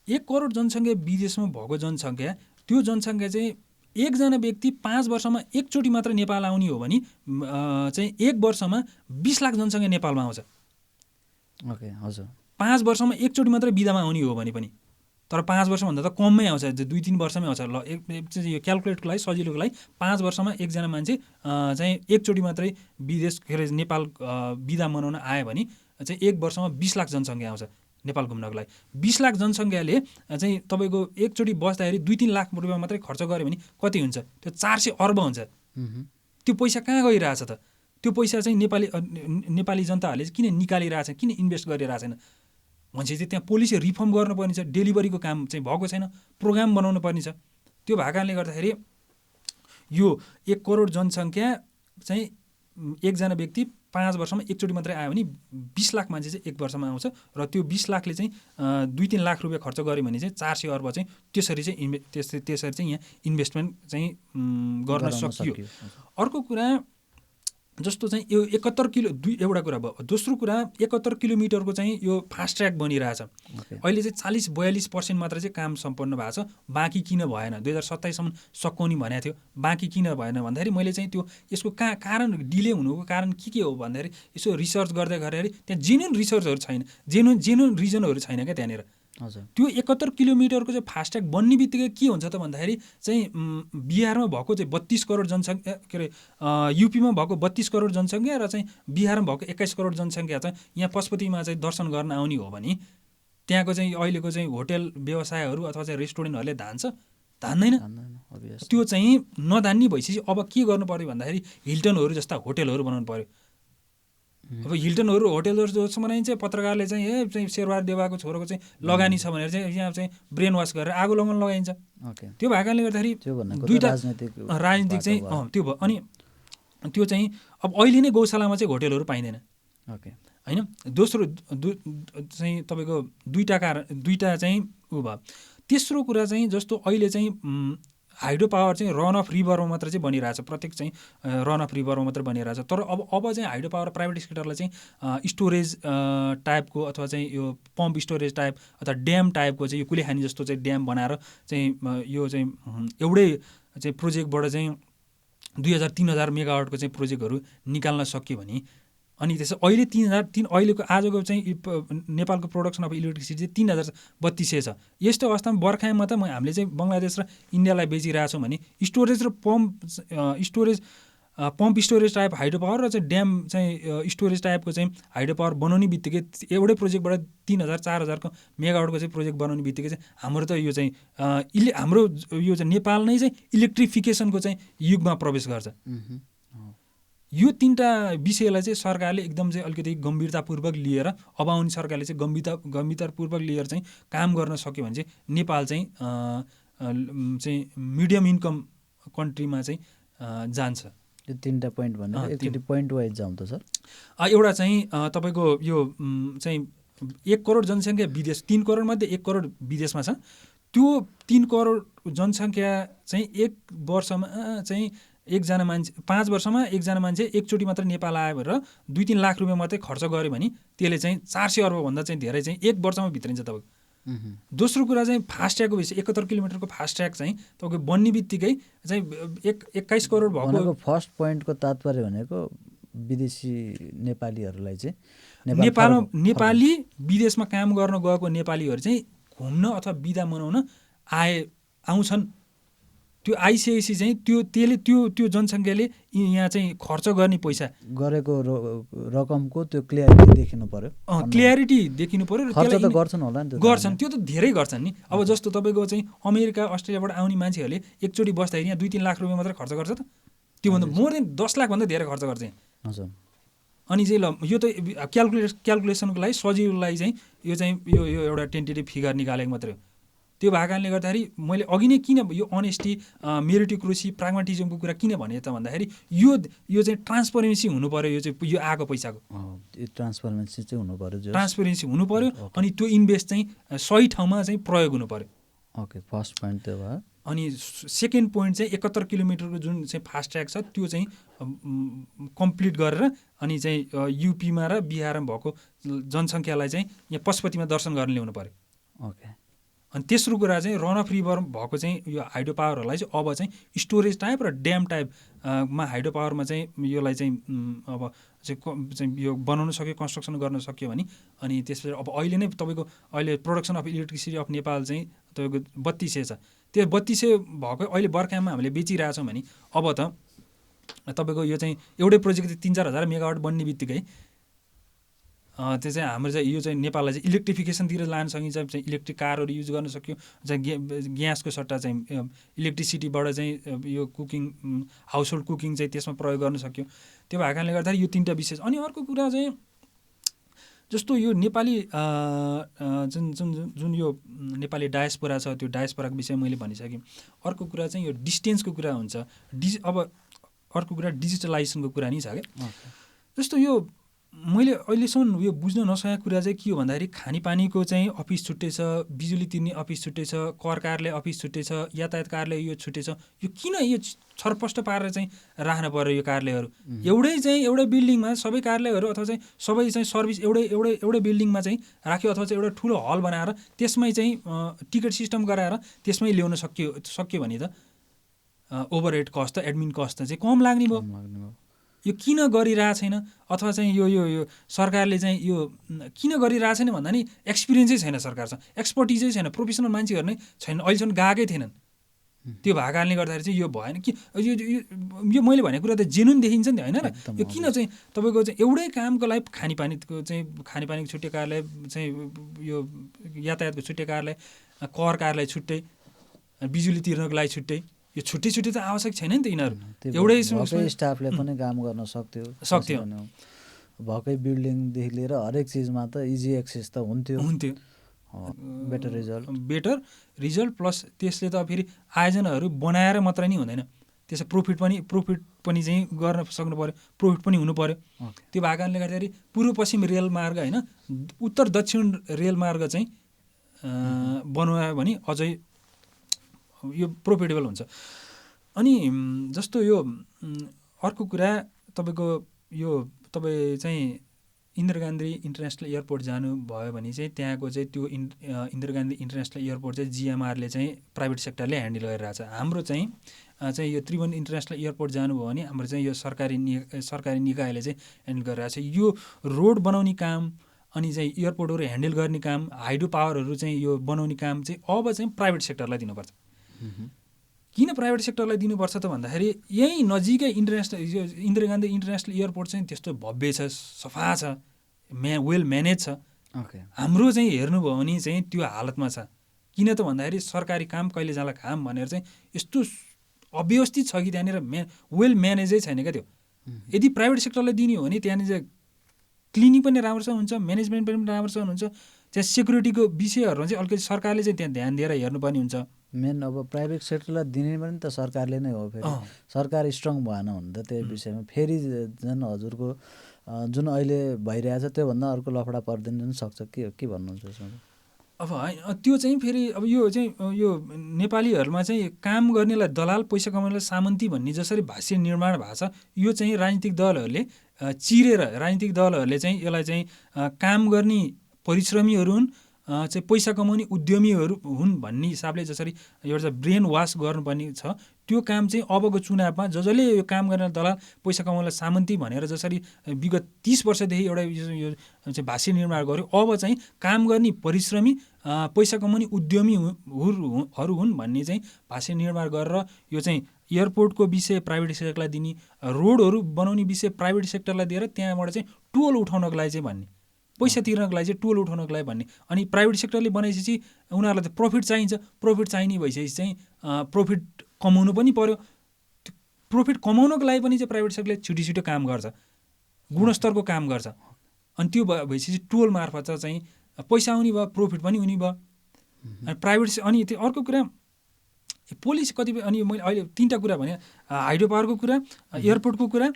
1 करोड जनसङ्ख्या विदेशमा भएको जनसङ्ख्या, त्यो जनसङ्ख्या चाहिँ एकजना व्यक्ति 5 वर्षमा एकचोटि मात्र नेपाल आउने हो भने चाहिँ 1 वर्षमा 20 लाख जनसङ्ख्या नेपालमा आउँछ। ओके हजुर, 5 वर्षमा एकचोटि मात्र बिदामा आउने हो भने पनि, तर 5 वर्षभन्दा त कममै आउँछ, 2-3 वर्षमै आउँछ। ल यो क्यालकुलेटको लागि सजिलोको लागि 5 वर्षमा एकजना मान्छे चाहिँ एकचोटि मात्रै विदेश के अरे नेपाल बिदा मनाउन आयो भने चाहिँ 1 वर्षमा 20 लाख जनसङ्ख्या आउँछ नेपाल घुम्नको लागि। 20 लाख जनसङ्ख्याले चाहिँ तपाईँको एकचोटि बस्दाखेरि 2-3 लाख रुपियाँ मात्रै खर्च गऱ्यो भने कति हुन्छ? त्यो 400 अर्ब हुन्छ। त्यो पैसा कहाँ गइरहेछ त? त्यो पैसा चाहिँ नेपाली जनताहरूले किन निकालिरहेछ, किन इन्भेस्ट गरिरहेको छैन? मान्छे चाहिँ त्यहाँ पोलिसी रिफर्म गर्नुपर्ने छ, डेलिभरीको काम चाहिँ भएको छैन, प्रोग्राम बनाउनु पर्ने छ। त्यो भएको कारणले गर्दाखेरि यो 1 करोड जनसङ्ख्या चाहिँ एकजना व्यक्ति 5 वर्षमा एकचोटि मात्रै आयो भने 20 लाख मान्छे चाहिँ 1 वर्षमा आउँछ, र त्यो 20 लाखले चाहिँ 2-3 लाख रुपियाँ खर्च गऱ्यो भने चाहिँ 400 अर्ब चाहिँ त्यसरी चाहिँ यहाँ इन्भेस्टमेन्ट चाहिँ गर्न सकियो। अर्को कुरा जस्तो चाहिँ यो 71 किलो एउटा कुरा भयो। दोस्रो कुरा 71 किलोमिटरको चाहिँ यो फास्ट ट्र्याक बनिरहेछ। अहिले चाहिँ 40-42% मात्र चाहिँ काम सम्पन्न भएको छ, बाँकी किन भएन? 2027 सम्म सकाउने भनेको थियो, बाँकी किन भएन भन्दाखेरि मैले चाहिँ त्यो यसको कारण डिले हुनुको कारण के हो भन्दाखेरि यसो रिसर्च गर्दै गर्दाखेरि त्यहाँ जेन्युन रिसर्चहरू छैन, जेन्युन रिजनहरू छैन क्या त्यहाँनिर। त्यो 71 किलोमिटरको चाहिँ फास्ट्याग बन्ने बित्तिकै के हुन्छ त भन्दाखेरि चाहिँ बिहारमा भएको चाहिँ 32 करोड जनसङ्ख्या, के अरे युपीमा भएको 32 करोड जनसङ्ख्या र चाहिँ बिहारमा भएको 21 करोड जनसङ्ख्या चाहिँ यहाँ पशुपतिमा चाहिँ दर्शन गर्न आउने हो भने त्यहाँको चाहिँ अहिलेको चाहिँ होटेल व्यवसायहरू अथवा चाहिँ रेस्टुरेन्टहरूले धान्दैन। त्यो चाहिँ नधान्ने भइसकेपछि अब के गर्नु पर्यो भन्दाखेरि हिल्टनहरू जस्ता होटेलहरू बनाउनु पर्यो। अब हिल्टनहरू होटेलहरू जस्तो बनाइन्छ, पत्रकारले चाहिँ चाहिँ शेरबहादुर देवाको छोरोको चाहिँ लगानी छ भनेर चाहिँ यहाँ चाहिँ ब्रेन वास गरेर आगो लगाउन लगाइन्छ। त्यो भएको कारणले गर्दाखेरि दुईवटा राजनीतिक चाहिँ त्यो भयो। अनि त्यो चाहिँ अब अहिले नै गौशालामा चाहिँ होटेलहरू पाइँदैन होइन। दोस्रो चाहिँ तपाईँको दुईवटा चाहिँ ऊ भयो। तेस्रो कुरा चाहिँ जस्तो अहिले चाहिँ हाइड्रो पावर चाहिँ रन अफ रिभरमा मात्र चाहिँ बनिरहेछ, प्रत्येक चाहिँ रन अफ रिभरमा मात्र बनिरहेछ। तर अब चाहिँ हाइड्रो पावर प्राइभेट सेक्टरलाई चाहिँ स्टोरेज टाइपको अथवा चाहिँ यो पम्प स्टोरेज टाइप अथवा ड्याम टाइपको चाहिँ यो कुलेखानी जस्तो चाहिँ ड्याम बनाएर चाहिँ यो चाहिँ एउटै चाहिँ प्रोजेक्टबाट चाहिँ 2000-3000 मेगावाटको चाहिँ प्रोजेक्टहरू निकाल्न सक्यो भने अनि त्यसो अहिले 3000 अहिलेको आजको चाहिँ नेपालको प्रोडक्सन अफ इलेक्ट्रिसिटी चाहिँ 3032 छ। यस्तो अवस्थामा बर्खामा त हामीले चाहिँ बङ्गलादेश र इन्डियालाई बेचिरहेछौँ भने स्टोरेज र pump storage type hydro power र चाहिँ ड्याम चाहिँ स्टोरेज टाइपको चाहिँ हाइड्रो पावर बनाउने बित्तिकै एउटै प्रोजेक्टबाट 3000-4000 मेगावाटको चाहिँ प्रोजेक्ट बनाउने बित्तिकै चाहिँ हाम्रो त यो चाहिँ हाम्रो यो चाहिँ नेपाल नै चाहिँ इलेक्ट्रिफिकेसनको चाहिँ युगमा प्रवेश गर्छ। यो 3टा विषयलाई चाहिँ सरकारले एकदम चाहिँ अलिकति गम्भीरतापूर्वक लिएर अब आउने सरकारले चाहिँ गम्भीरतापूर्वक लिएर चाहिँ काम गर्न सक्यो भने चाहिँ नेपाल चाहिँ मिडियम इन्कम कन्ट्रीमा चाहिँ जान्छ। यो 3टा पोइन्ट भनेर एकचोटि पोइन्ट वाइज जाउँ त सर। एउटा चाहिँ तपाईँको यो चाहिँ 1 करोड जनसङ्ख्या विदेश, 3 करोडमध्ये 1 करोड विदेशमा छ। त्यो 3 करोड जनसङ्ख्या चाहिँ 1 वर्षमा चाहिँ एकजना मान्छे 5 वर्षमा एकजना मान्छे एकचोटि मात्र नेपाल आयो भनेर 2-3 लाख रुपियाँ मात्रै खर्च गर्यो भने त्यसले चाहिँ 400 अर्बभन्दा चाहिँ धेरै चाहिँ 1 वर्षमा भित्रिन्छ तपाईँको। दोस्रो कुरा चाहिँ फास्ट्यागको विषय 71 किलोमिटरको फास्ट्याग चाहिँ तपाईँको बन्ने बित्तिकै चाहिँ 21 करोड भएको। फर्स्ट पोइन्टको तात्पर्य भनेको विदेशी नेपालीहरूलाई चाहिँ नेपाली विदेशमा काम गर्न गएको नेपालीहरू चाहिँ घुम्न अथवा बिदा मनाउन आउँछन्। त्यो आइसिआइसी चाहिँ त्यो जनसङ्ख्याले यहाँ चाहिँ खर्च गर्ने पैसा गरेको रकमको त्यो क्लियरिटी देखिनु पर्यो। क्लियरिटी देखिनु पर्यो। खर्च त गर्छन् होला नि, गर्छन्, त्यो त धेरै गर्छन् नि। अब जस्तो तपाईँको चाहिँ अमेरिका अस्ट्रेलियाबाट आउने मान्छेहरूले एकचोटि बस्दाखेरि यहाँ 2-3 लाख रुपियाँ मात्रै खर्च गर्छ त, त्योभन्दा मोर देन 10 लाखभन्दा धेरै खर्च गर्छ यहाँ। अनि चाहिँ ल यो त क्यालकुलेसनको लागि सजिलोलाई चाहिँ यो चाहिँ यो एउटा टेन्टेटिभ फिगर निकालेको मात्रै हो। त्यो भएको कारणले गर्दाखेरि मैले अघि नै किन यो अनेस्टी मेरिटोक्रेसी प्राग्मेटिजमको कुरा किन भने त भन्दाखेरि यो चाहिँ ट्रान्सपरेन्सी हुनु पऱ्यो। यो चाहिँ यो आएको पैसाको ट्रान्सपरेन्सी चाहिँ हुनु पऱ्यो, ट्रान्सपरेन्सी हुनु पऱ्यो। अनि त्यो इन्भेस्ट चाहिँ सही ठाउँमा चाहिँ प्रयोग हुनु पऱ्यो। ओके, फर्स्ट पोइन्ट त्यो भयो। अनि सेकेन्ड पोइन्ट चाहिँ 71 किलोमिटरको जुन चाहिँ फास्ट ट्र्याक छ त्यो चाहिँ कम्प्लिट गरेर अनि चाहिँ युपीमा र बिहारमा भएको जनसङ्ख्यालाई चाहिँ यहाँ पशुपतिमा दर्शन गर्न ल्याउनु पऱ्यो। ओके, अनि तेस्रो कुरा चाहिँ रन अफ रिभर भएको चाहिँ यो हाइड्रो पावरहरूलाई चाहिँ अब चाहिँ स्टोरेज टाइप र ड्याम टाइपमा हाइड्रो पावरमा चाहिँ योलाई चाहिँ अब चाहिँ यो बनाउन सक्यो, कन्स्ट्रक्सन गर्न सक्यो भने अनि त्यसपछि अब अहिले नै तपाईँको अहिले production of electricity of Nepal चाहिँ तपाईँको 3200 छ। त्यो 3200 भएको अहिले बर्खामा हामीले बेचिरहेछौँ भने अब त तपाईँको यो चाहिँ एउटै प्रोजेक्ट 3-4 हजार मेगावाट बन्ने बित्तिकै त्यो चाहिँ हाम्रो चाहिँ यो चाहिँ नेपाललाई चाहिँ इलेक्ट्रिफिकेसनतिर लान सकिन्छ। चाहिँ इलेक्ट्रिक कारहरू युज गर्न सक्यो, चाहिँ ग्यासको सट्टा चाहिँ इलेक्ट्रिसिटीबाट चाहिँ यो कुकिङ हाउस होल्ड कुकिङ चाहिँ त्यसमा प्रयोग गर्न सक्यो। त्यो भएको कारणले गर्दाखेरि यो 3टा विशेष। अनि अर्को कुरा चाहिँ जस्तो यो नेपाली जुन यो नेपाली डायस्पोरा छ त्यो डायस्पोराको विषयमा मैले भनिसकेँ। अर्को कुरा चाहिँ यो डिस्टेन्सको कुरा हुन्छ। अब अर्को कुरा डिजिटलाइजेसनको कुरा नि छ क्या। जस्तो यो मैले अहिलेसम्म यो बुझ्न नसकेको कुरा चाहिँ के हो भन्दाखेरि खानेपानीको चाहिँ अफिस छुट्टै छ, बिजुली तिर्ने अफिस छुट्टै छ, कर कार्यालय अफिस छुट्टै छ, यातायात कार्यालय यो छुट्टै छ। यो किन यो छरपष्ट पारेर चाहिँ राख्नु पर्यो यो कार्यालयहरू? एउटै बिल्डिङमा सबै कार्यालयहरू अथवा चाहिँ सबै चाहिँ सर्भिस एउटै बिल्डिङमा चाहिँ राख्यो अथवा चाहिँ एउटा ठुलो हल बनाएर त्यसमै चाहिँ टिकट सिस्टम गराएर त्यसमै ल्याउन सक्यो भने त ओभरहेड कस्ट त एडमिन कस्ट त चाहिँ कम लाग्ने भयो। यो किन गरिरहेको छैन? अथवा चाहिँ यो सरकारले चाहिँ यो किन गरिरहेको छैन भन्दा नि एक्सपिरियन्सै छैन सरकारसँग, एक्सपर्टिजै छैन, प्रोफेसनल मान्छेहरू नै छैन, अहिलेसम्म गएकै थिएनन्। त्यो भएको कारणले गर्दाखेरि चाहिँ यो भएन कि यो मैले भनेको कुरा त जेन्युन देखिन्छ नि होइन र। यो किन चाहिँ तपाईँको चाहिँ एउटै कामको लागि खानेपानीको छुट्टै कार्यालय चाहिँ यो यातायातको छुट्टै कार्यालय, कर कार्यालय छुट्टै, बिजुली तिर्नको लागि छुट्टै, यो छुट्टै त आवश्यक छैन नि त। यिनीहरू एउटै स्टाफले पनि काम गर्न सक्थ्यो। भएकै बिल्डिङदेखि लिएर हरेक चिजमा त इजी एक्सेस त हुन्थ्यो। बेटर रिजल्ट प्लस त्यसले त फेरि आयोजनाहरू बनाएर मात्रै नि हुँदैन, त्यसमा प्रोफिट पनि चाहिँ गर्न सक्नु पऱ्यो, प्रोफिट पनि हुनु पऱ्यो। त्यो भएको कारणले गर्दाखेरि पूर्व पश्चिम रेलमार्ग होइन उत्तर दक्षिण रेलमार्ग चाहिँ बनायो भने अझै यो प्रोफिटेबल हुन्छ। अनि जस्तो यो अर्को कुरा तपाईँको यो तपाईँ चाहिँ इन्दिरा गान्धी इन्टरनेसनल एयरपोर्ट जानुभयो भने चाहिँ त्यहाँको चाहिँ त्यो इन्दिरा गान्धी इन्टरनेसनल एयरपोर्ट चाहिँ जिएमआरले चाहिँ प्राइभेट सेक्टरले ह्यान्डल गरिरहेको छ। हाम्रो चाहिँ यो त्रिभुवन इन्टरनेसनल एयरपोर्ट जानुभयो भने हाम्रो चाहिँ यो सरकारी निकायले चाहिँ ह्यान्डल गरिरहेको छ। यो रोड बनाउने काम अनि चाहिँ एयरपोर्टहरू ह्यान्डल गर्ने काम, हाइड्रो पावरहरू चाहिँ यो बनाउने काम चाहिँ अब चाहिँ प्राइभेट सेक्टरलाई दिनुपर्छ। किन प्राइभेट सेक्टरलाई दिनुपर्छ त भन्दाखेरि यहीँ नजिकै इन्दिरा गान्धी इन्टरनेसनल एयरपोर्ट चाहिँ त्यस्तो भव्य छ, सफा छ, वेल म्यानेज छ। हाम्रो चाहिँ हेर्नुभयो भने चाहिँ त्यो हालतमा छ। किन त भन्दाखेरि सरकारी काम कहिले जाला काम भनेर चाहिँ यस्तो अव्यवस्थित छ कि त्यहाँनिर वेल म्यानेजै छैन क्या त्यो। यदि प्राइभेट सेक्टरलाई दिने हो भने त्यहाँनिर क्लिनिङ पनि राम्रोसँग हुन्छ, म्यानेजमेन्ट पनि राम्रोसँग हुन्छ। त्यहाँ सेक्युरिटीको विषयहरूमा चाहिँ अलिकति सरकारले चाहिँ त्यहाँ ध्यान दिएर हेर्नुपर्ने हुन्छ। मेन अब प्राइभेट सेक्टरलाई दिने पनि त सरकारले नै हो। फेरि सरकार स्ट्रङ भएन भने त त्यो विषयमा फेरि झन् हजुरको जुन अहिले भइरहेछ त्योभन्दा अर्को लफडा पर्दैन पनि सक्छ। के भन्नुहुन्छ यसमा? अब त्यो चाहिँ फेरि अब यो चाहिँ यो नेपालीहरूमा चाहिँ काम गर्नेलाई दलाल, पैसा कमाउनेलाई सामन्ती भन्ने जसरी भाष्य निर्माण भएको छ, यो चाहिँ राजनीतिक दलहरूले चिरेर राजनीतिक दलहरूले चाहिँ यसलाई चाहिँ काम गर्ने परिश्रमीहरू हुन्, चाहिँ पैसा कमाउने उद्यमीहरू हुन् भन्ने हिसाबले जसरी एउटा ब्रेन वास गर्नुपर्ने छ, त्यो काम चाहिँ अबको चुनावमा जसले यो काम गर्ने दलाल, पैसा कमाउनेलाई सामन्ती भनेर जसरी विगत 30 वर्षदेखि एउटा यो चाहिँ भाष्य निर्माण गर्यो, अब चाहिँ काम गर्ने परिश्रमी पैसा कमाउने उद्यमीहरू हुन् भन्ने चाहिँ भाष्य निर्माण गरेर यो चाहिँ एयरपोर्टको विषय प्राइभेट सेक्टरलाई दिने, रोडहरू बनाउने विषय प्राइभेट सेक्टरलाई दिएर त्यहाँबाट चाहिँ टोल उठाउनको लागि चाहिँ भन्ने, पैसा तिर्नको लागि चाहिँ टोल उठाउनको लागि भन्ने। अनि प्राइभेट सेक्टरले बनाएपछि उनीहरूलाई त प्रफिट चाहिन्छ, प्रफिट चाहिने भइसकेपछि चाहिँ प्रफिट कमाउनु पनि पर्यो। प्रफिट कमाउनको लागि पनि चाहिँ प्राइभेट सेक्टरले छिटो काम गर्छ, गुणस्तरको काम गर्छ। अनि त्यो भइसकेपछि टोल मार्फत चाहिँ पैसा आउने भयो, प्रफिट पनि हुने भयो। अनि प्राइभेट अनि त्यो अर्को कुरा पोलिस कतिपय अनि मैले अहिले 3टा कुरा भने हाइड्रो पावरको कुरा, एयरपोर्टको कुरा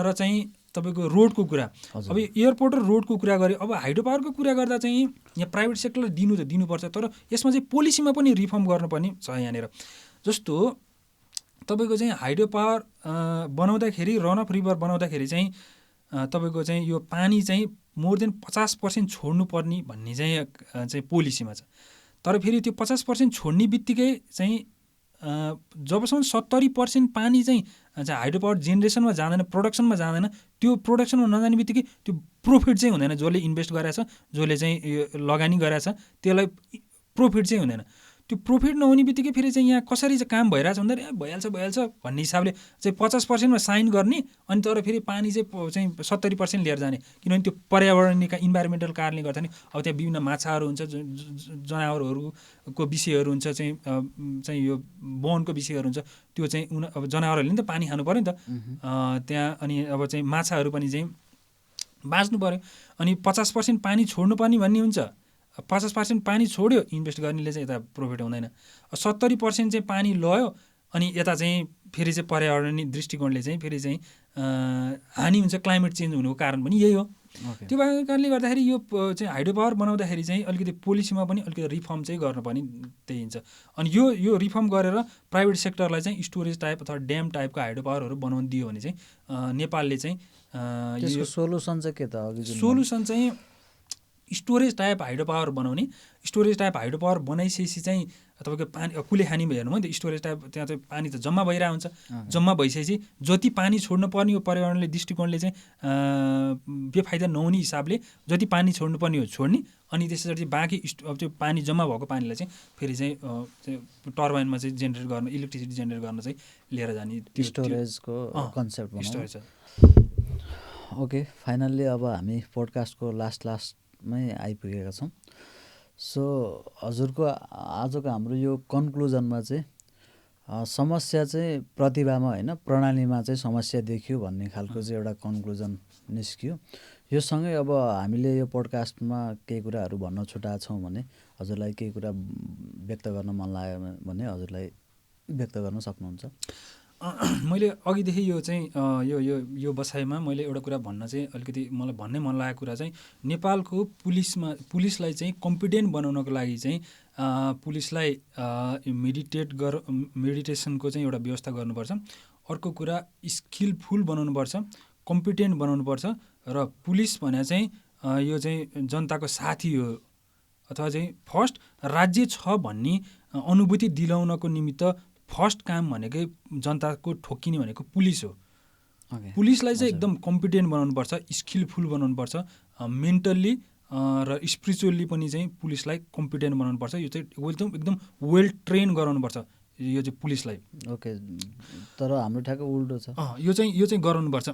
र चाहिँ तपाईँको रोडको कुरा। अब एयरपोर्ट र रोडको कुरा गरेँ। अब हाइड्रो पावरको कुरा गर्दा चाहिँ यहाँ प्राइभेट सेक्टरलाई दिनु त दिनुपर्छ, तर यसमा चाहिँ पोलिसीमा पनि रिफर्म गर्नुपर्ने छ यहाँनिर। जस्तो तपाईँको चाहिँ हाइड्रो पावर बनाउँदाखेरि, रन अफ रिभर बनाउँदाखेरि चाहिँ तपाईँको चाहिँ यो पानी चाहिँ मोर देन 50% छोड्नुपर्ने भन्ने चाहिँ पोलिसीमा छ। तर फेरि त्यो 50% छोड्ने बित्तिकै चाहिँ जबसम्म 70% पानी चाहिँ हाइड्रो पावर जेनेरेसनमा जाँदैन, प्रोडक्सनमा जाँदैन, त्यो प्रोडक्सनमा नजाने बित्तिकै त्यो प्रोफिट चाहिँ हुँदैन। जसले इन्भेस्ट गरेछ, जसले चाहिँ यो लगानी गरेछ, त्यसलाई प्रोफिट चाहिँ हुँदैन। त्यो प्रोफिट नहुने बित्तिकै फेरि चाहिँ यहाँ कसरी चाहिँ काम भइरहेछ भन्दाखेरि भइहाल्छ भन्ने हिसाबले चाहिँ 50%मा साइन गर्ने, अनि तर फेरि पानी चाहिँ 70% लिएर जाने। किनभने त्यो पर्यावरणिक इन्भाइरोमेन्टल कारणले गर्दा नि अब त्यहाँ विभिन्न माछाहरू हुन्छ, जनावरहरूको विषयहरू हुन्छ, चाहिँ यो वनको विषयहरू हुन्छ, त्यो चाहिँ अब जनावरहरूले नि त पानी खानु पऱ्यो नि त त्यहाँ। अनि अब चाहिँ माछाहरू पनि चाहिँ बाँच्नु पऱ्यो। अनि 50% पानी छोड्नुपर्ने भन्ने हुन्छ। 50% पानी छोड्यो, इन्भेस्ट गर्नेले चाहिँ यता प्रोफिट हुँदैन। 70% चाहिँ पानी लयो, अनि यता चाहिँ फेरि चाहिँ पर्यावरणीय दृष्टिकोणले चाहिँ फेरि चाहिँ हानि हुन्छ। क्लाइमेट चेन्ज हुनुको कारण पनि यही हो। त्यो भएको कारणले गर्दाखेरि यो चाहिँ हाइड्रो पावर बनाउँदाखेरि चाहिँ अलिकति पोलिसीमा पनि अलिकति रिफर्म चाहिँ गर्नुपर्ने त्यही हुन्छ। अनि यो रिफर्म गरेर प्राइभेट सेक्टरलाई चाहिँ स्टोरेज टाइप अथवा ड्याम टाइपको हाइड्रो पावरहरू बनाउनु दियो भने चाहिँ नेपालले चाहिँ यसको सोलुसन चाहिँ के त? सोलुसन चाहिँ स्टोरेज टाइप हाइड्रो पावर बनाउने। स्टोरेज टाइप हाइड्रो पावर बनाइसकेपछि चाहिँ तपाईँको पानी कुलेखानी हेर्नु भयो नि त, स्टोरेज टाइप त्यहाँ चाहिँ पानी त जम्मा भइरहेको हुन्छ। जम्मा भइसकेपछि जति पानी छोड्नु पर्ने हो पर्यावरणले दृष्टिकोणले चाहिँ बेफाइदा नहुने हिसाबले जति पानी छोड्नु पर्ने हो छोड्ने, अनि त्यसरी बाँकी अब त्यो पानी जम्मा भएको पानीलाई चाहिँ फेरि चाहिँ टर्बाइनमा चाहिँ जेनेरेट गर्न, इलेक्ट्रिसिटी जेनेरेट गर्न चाहिँ लिएर जाने स्टोरेजको कन्सेप्ट स्टोरेज छ। ओके, फाइनल्ली अब हामी पोडकास्टको लास्टमै आइपुगेका छौँ। सो हजुरको आजको हाम्रो यो कन्क्लुजनमा चाहिँ समस्या चाहिँ प्रतिभामा होइन प्रणालीमा चाहिँ समस्या देखियो भन्ने खालको चाहिँ एउटा कन्क्लुजन निस्कियो। यो सँगै अब हामीले यो पोडकास्टमा केही कुराहरू भन्न छुटाएको छौँ भने हजुरलाई केही कुरा व्यक्त गर्न मन लाग्यो भने हजुरलाई व्यक्त गर्न सक्नुहुन्छ। मैले अघिदेखि यो चाहिँ यो बसाइमा मैले एउटा कुरा भन्न चाहिँ अलिकति मलाई भन्नै मन लागेको कुरा चाहिँ नेपालको पुलिसलाई चाहिँ कम्पिटेन्ट बनाउनको लागि चाहिँ पुलिसलाई मेडिटेसनको चाहिँ एउटा व्यवस्था गर्नुपर्छ। अर्को कुरा स्किलफुल बनाउनुपर्छ, कम्पिटेन्ट बनाउनुपर्छ, र पुलिस भने चाहिँ यो चाहिँ जनताको साथी हो, अथवा चाहिँ फर्स्ट राज्य छ भन्ने अनुभूति दिलाउनको निमित्त फर्स्ट काम भनेकै जनताको ठोकिने भनेको पुलिस हो। पुलिसलाई चाहिँ एकदम कम्पिटेन्ट बनाउनुपर्छ, स्किलफुल बनाउनुपर्छ, मेन्टल्ली र स्पिरिचुअल्ली पनि चाहिँ पुलिसलाई कम्पिटेन्ट बनाउनुपर्छ। यो चाहिँ एकदम वेल ट्रेन गराउनुपर्छ यो चाहिँ पुलिसलाई। ओके, तर हाम्रो ठ्याक्क उल्टो छ। यो चाहिँ गराउनुपर्छ,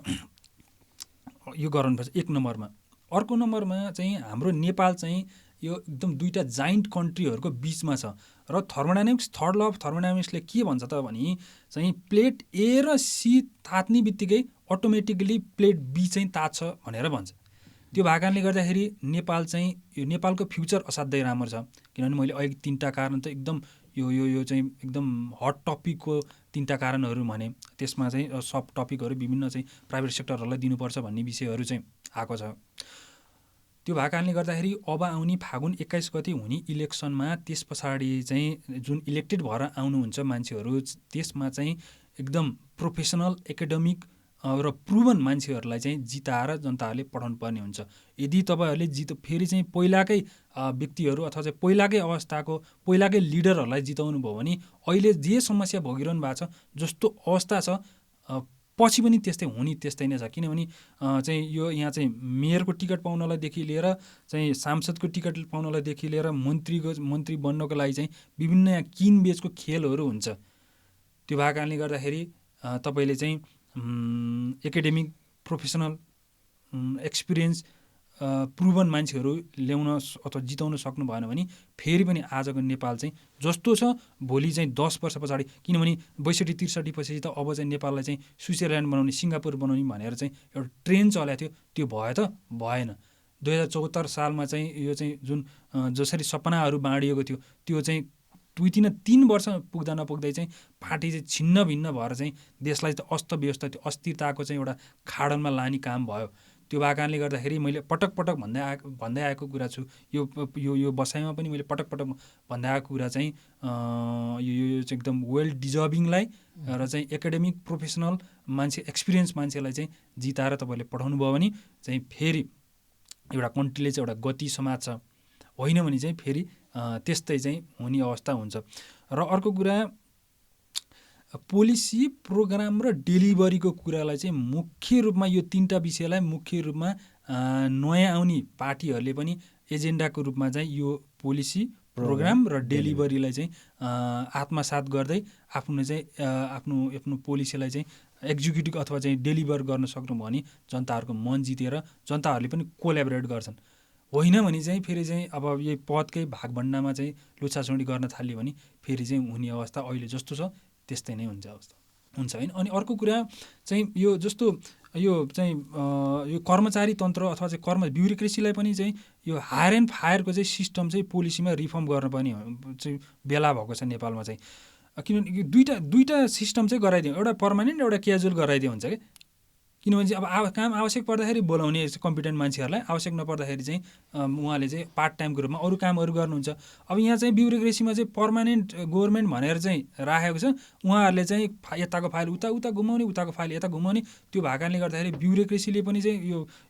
यो गराउनुपर्छ 1 नम्बरमा। अर्को नम्बरमा चाहिँ हाम्रो नेपाल चाहिँ यो एकदम दुईवटा जाइन्ट कन्ट्रीहरूको बिचमा छ, र थर्मोडाइनामिक्स थर्ड ल अफ थर्मोडाइनामिक्सले के भन्छ त भने चाहिँ प्लेट ए र सी तात्ने बित्तिकै अटोमेटिकली प्लेट बी चाहिँ तात्छ भनेर भन्छ। त्यो भएको कारणले गर्दाखेरि नेपाल चाहिँ यो नेपालको फ्युचर असाध्यै राम्रो छ। किनभने मैले अहिले 3टा कारण त एकदम यो चाहिँ एकदम हट टपिकको 3टा कारणहरू भने, त्यसमा चाहिँ सब टपिकहरू विभिन्न चाहिँ प्राइभेट सेक्टरहरूलाई दिनुपर्छ भन्ने विषयहरू चाहिँ आएको छ। त्यो भएको कारणले गर्दाखेरि अब आउने फागुन 21 गते हुने इलेक्सनमा त्यस पछाडि चाहिँ जुन इलेक्टेड भएर आउनुहुन्छ मान्छेहरू, त्यसमा चाहिँ एकदम प्रोफेसनल एकाडेमिक र प्रुभन मान्छेहरूलाई चाहिँ जिताएर जनताहरूले पठाउनु पर्ने हुन्छ। यदि तपाईँहरूले फेरि चाहिँ पहिलाकै व्यक्तिहरू अथवा चाहिँ पहिलाकै अवस्थाको पहिलाकै लिडरहरूलाई जिताउनु भयो भने अहिले जे समस्या भोगिरहनु भएको छ, जस्तो अवस्था छ पछि पनि त्यस्तै हुने त्यस्तै नै छ। किनभने चाहिँ यो यहाँ चाहिँ मेयरको टिकट पाउनलाईदेखि लिएर चाहिँ सांसदको टिकट पाउनलाईदेखि लिएर मन्त्री बन्नको लागि चाहिँ विभिन्न यहाँ किनबेचको खेलहरू हुन्छ। त्यो भएको कारणले गर्दाखेरि तपाईँले चाहिँ एकाडेमिक प्रोफेसनल एक्सपिरियन्स प्रुभन मान्छेहरू ल्याउन अथवा जिताउन सक्नु भएन भने फेरि पनि आजको नेपाल चाहिँ जस्तो छ भोलि चाहिँ 10 वर्ष पछाडि, किनभने 62-63 पछि त अब चाहिँ नेपाललाई चाहिँ स्विजरल्यान्ड बनाउने, सिङ्गापुर बनाउने भनेर चाहिँ एउटा ट्रेन चलेको थियो, त्यो भयो त भएन। 2074 सालमा चाहिँ यो चाहिँ जुन जसरी सपनाहरू बाँडिएको थियो त्यो चाहिँ 3 वर्ष पुग्दा नपुग्दै चाहिँ पार्टी चाहिँ छिन्न भिन्न भएर चाहिँ देशलाई अस्तव्यस्त त्यो अस्थिरताको चाहिँ एउटा खाडलमा लाने काम भयो। त्यो भएको कारणले गर्दाखेरि मैले पटक पटक भन्दै आएको कुरा छु, यो बसाइमा पनि मैले पटक पटक भन्दै आएको कुरा चाहिँ यो चाहिँ एकदम वेल डिजर्भिङलाई र चाहिँ एकाडेमिक प्रोफेसनल मान्छे एक्सपिरियन्स मान्छेलाई चाहिँ जिताएर तपाईँले पठाउनु भयो भने चाहिँ फेरि एउटा कन्ट्रीले चाहिँ एउटा गति समाज छ, होइन भने चाहिँ फेरि त्यस्तै चाहिँ हुने अवस्था हुन्छ। र अर्को कुरा पोलिसी प्रोग्राम र डेलिभरीको कुरालाई चाहिँ मुख्य रूपमा यो 3टा विषयलाई मुख्य रूपमा नयाँ आउने पार्टीहरूले पनि एजेन्डाको रूपमा चाहिँ यो पोलिसी प्रोग्राम र डेलिभरीलाई चाहिँ आत्मसात गर्दै आफ्नो पोलिसीलाई चाहिँ एक्जिक्युटिभ अथवा चाहिँ डेलिभर गर्न सक्नु भने जनताहरूको मन जितेर जनताहरूले पनि कोल्याबोरेट गर्छन्। होइन भने चाहिँ फेरि चाहिँ अब यही पदकै भागभण्डामा चाहिँ लुछाछुँडी गर्न थाल्यो भने फेरि चाहिँ हुने अवस्था अहिले जस्तो छ त्यस्तै नै हुन्छ होइन। अनि अर्को कुरा चाहिँ यो जस्तो यो चाहिँ यो कर्मचारी तन्त्र अथवा चाहिँ ब्युरोक्रेसीलाई पनि चाहिँ यो हायर एन्ड फायरको चाहिँ सिस्टम चाहिँ पोलिसीमा रिफर्म गर्नुपर्ने चाहिँ बेला भएको छ नेपालमा चाहिँ। किनभने दुईटा सिस्टम चाहिँ गराइदियो, एउटा पर्मानेन्ट एउटा क्याजुअल गराइदियो हुन्छ कि। किनभने चाहिँ अब काम आवश्यक पर्दाखेरि बोलाउने कम्पिटेन्ट मान्छेहरूलाई, आवश्यक नपर्दाखेरि चाहिँ उहाँले चाहिँ पार्ट टाइमको रूपमा अरू कामहरू गर्नुहुन्छ। अब यहाँ चाहिँ ब्युरोक्रेसीमा चाहिँ पर्मानेन्ट गभर्मेन्ट भनेर चाहिँ राखेको छ, उहाँहरूले चाहिँ यताको फाइल उता घुमाउने, उताको फाइल यता घुमाउने। त्यो भएको कारणले गर्दाखेरि ब्युरोक्रेसीले पनि चाहिँ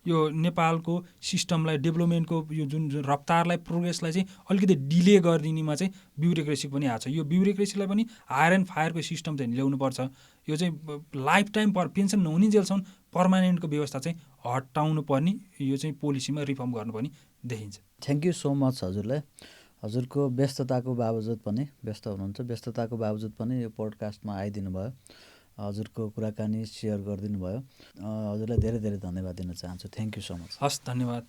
यो नेपालको सिस्टमलाई डेभलपमेन्टको यो जुन रफ्तारलाई प्रोग्रेसलाई चाहिँ अलिकति डिले गरिदिनेमा चाहिँ ब्युरोक्रेसी पनि आएको छ। यो ब्युरोक्रेसीलाई पनि हायर एन्ड फायरको सिस्टम चाहिँ ल्याउनुपर्छ। यो चाहिँ लाइफ टाइम पेन्सन नहुने जेलसम्म पर्मानेन्टको व्यवस्था चाहिँ हटाउनु पर्ने, यो चाहिँ पोलिसीमा रिफर्म गर्नुपर्ने देखिन्छ। थ्याङ्क यू सो मच हजुरलाई। हजुरको व्यस्तताको बावजुद पनि व्यस्तताको बावजुद पनि यो पोडकास्टमा आइदिनु भयो, हजुरको कुराकानी सेयर गरिदिनु भयो। हजुरलाई धेरै धेरै धन्यवाद दिन चाहन्छु। Thank you so much. हस्, धन्यवाद।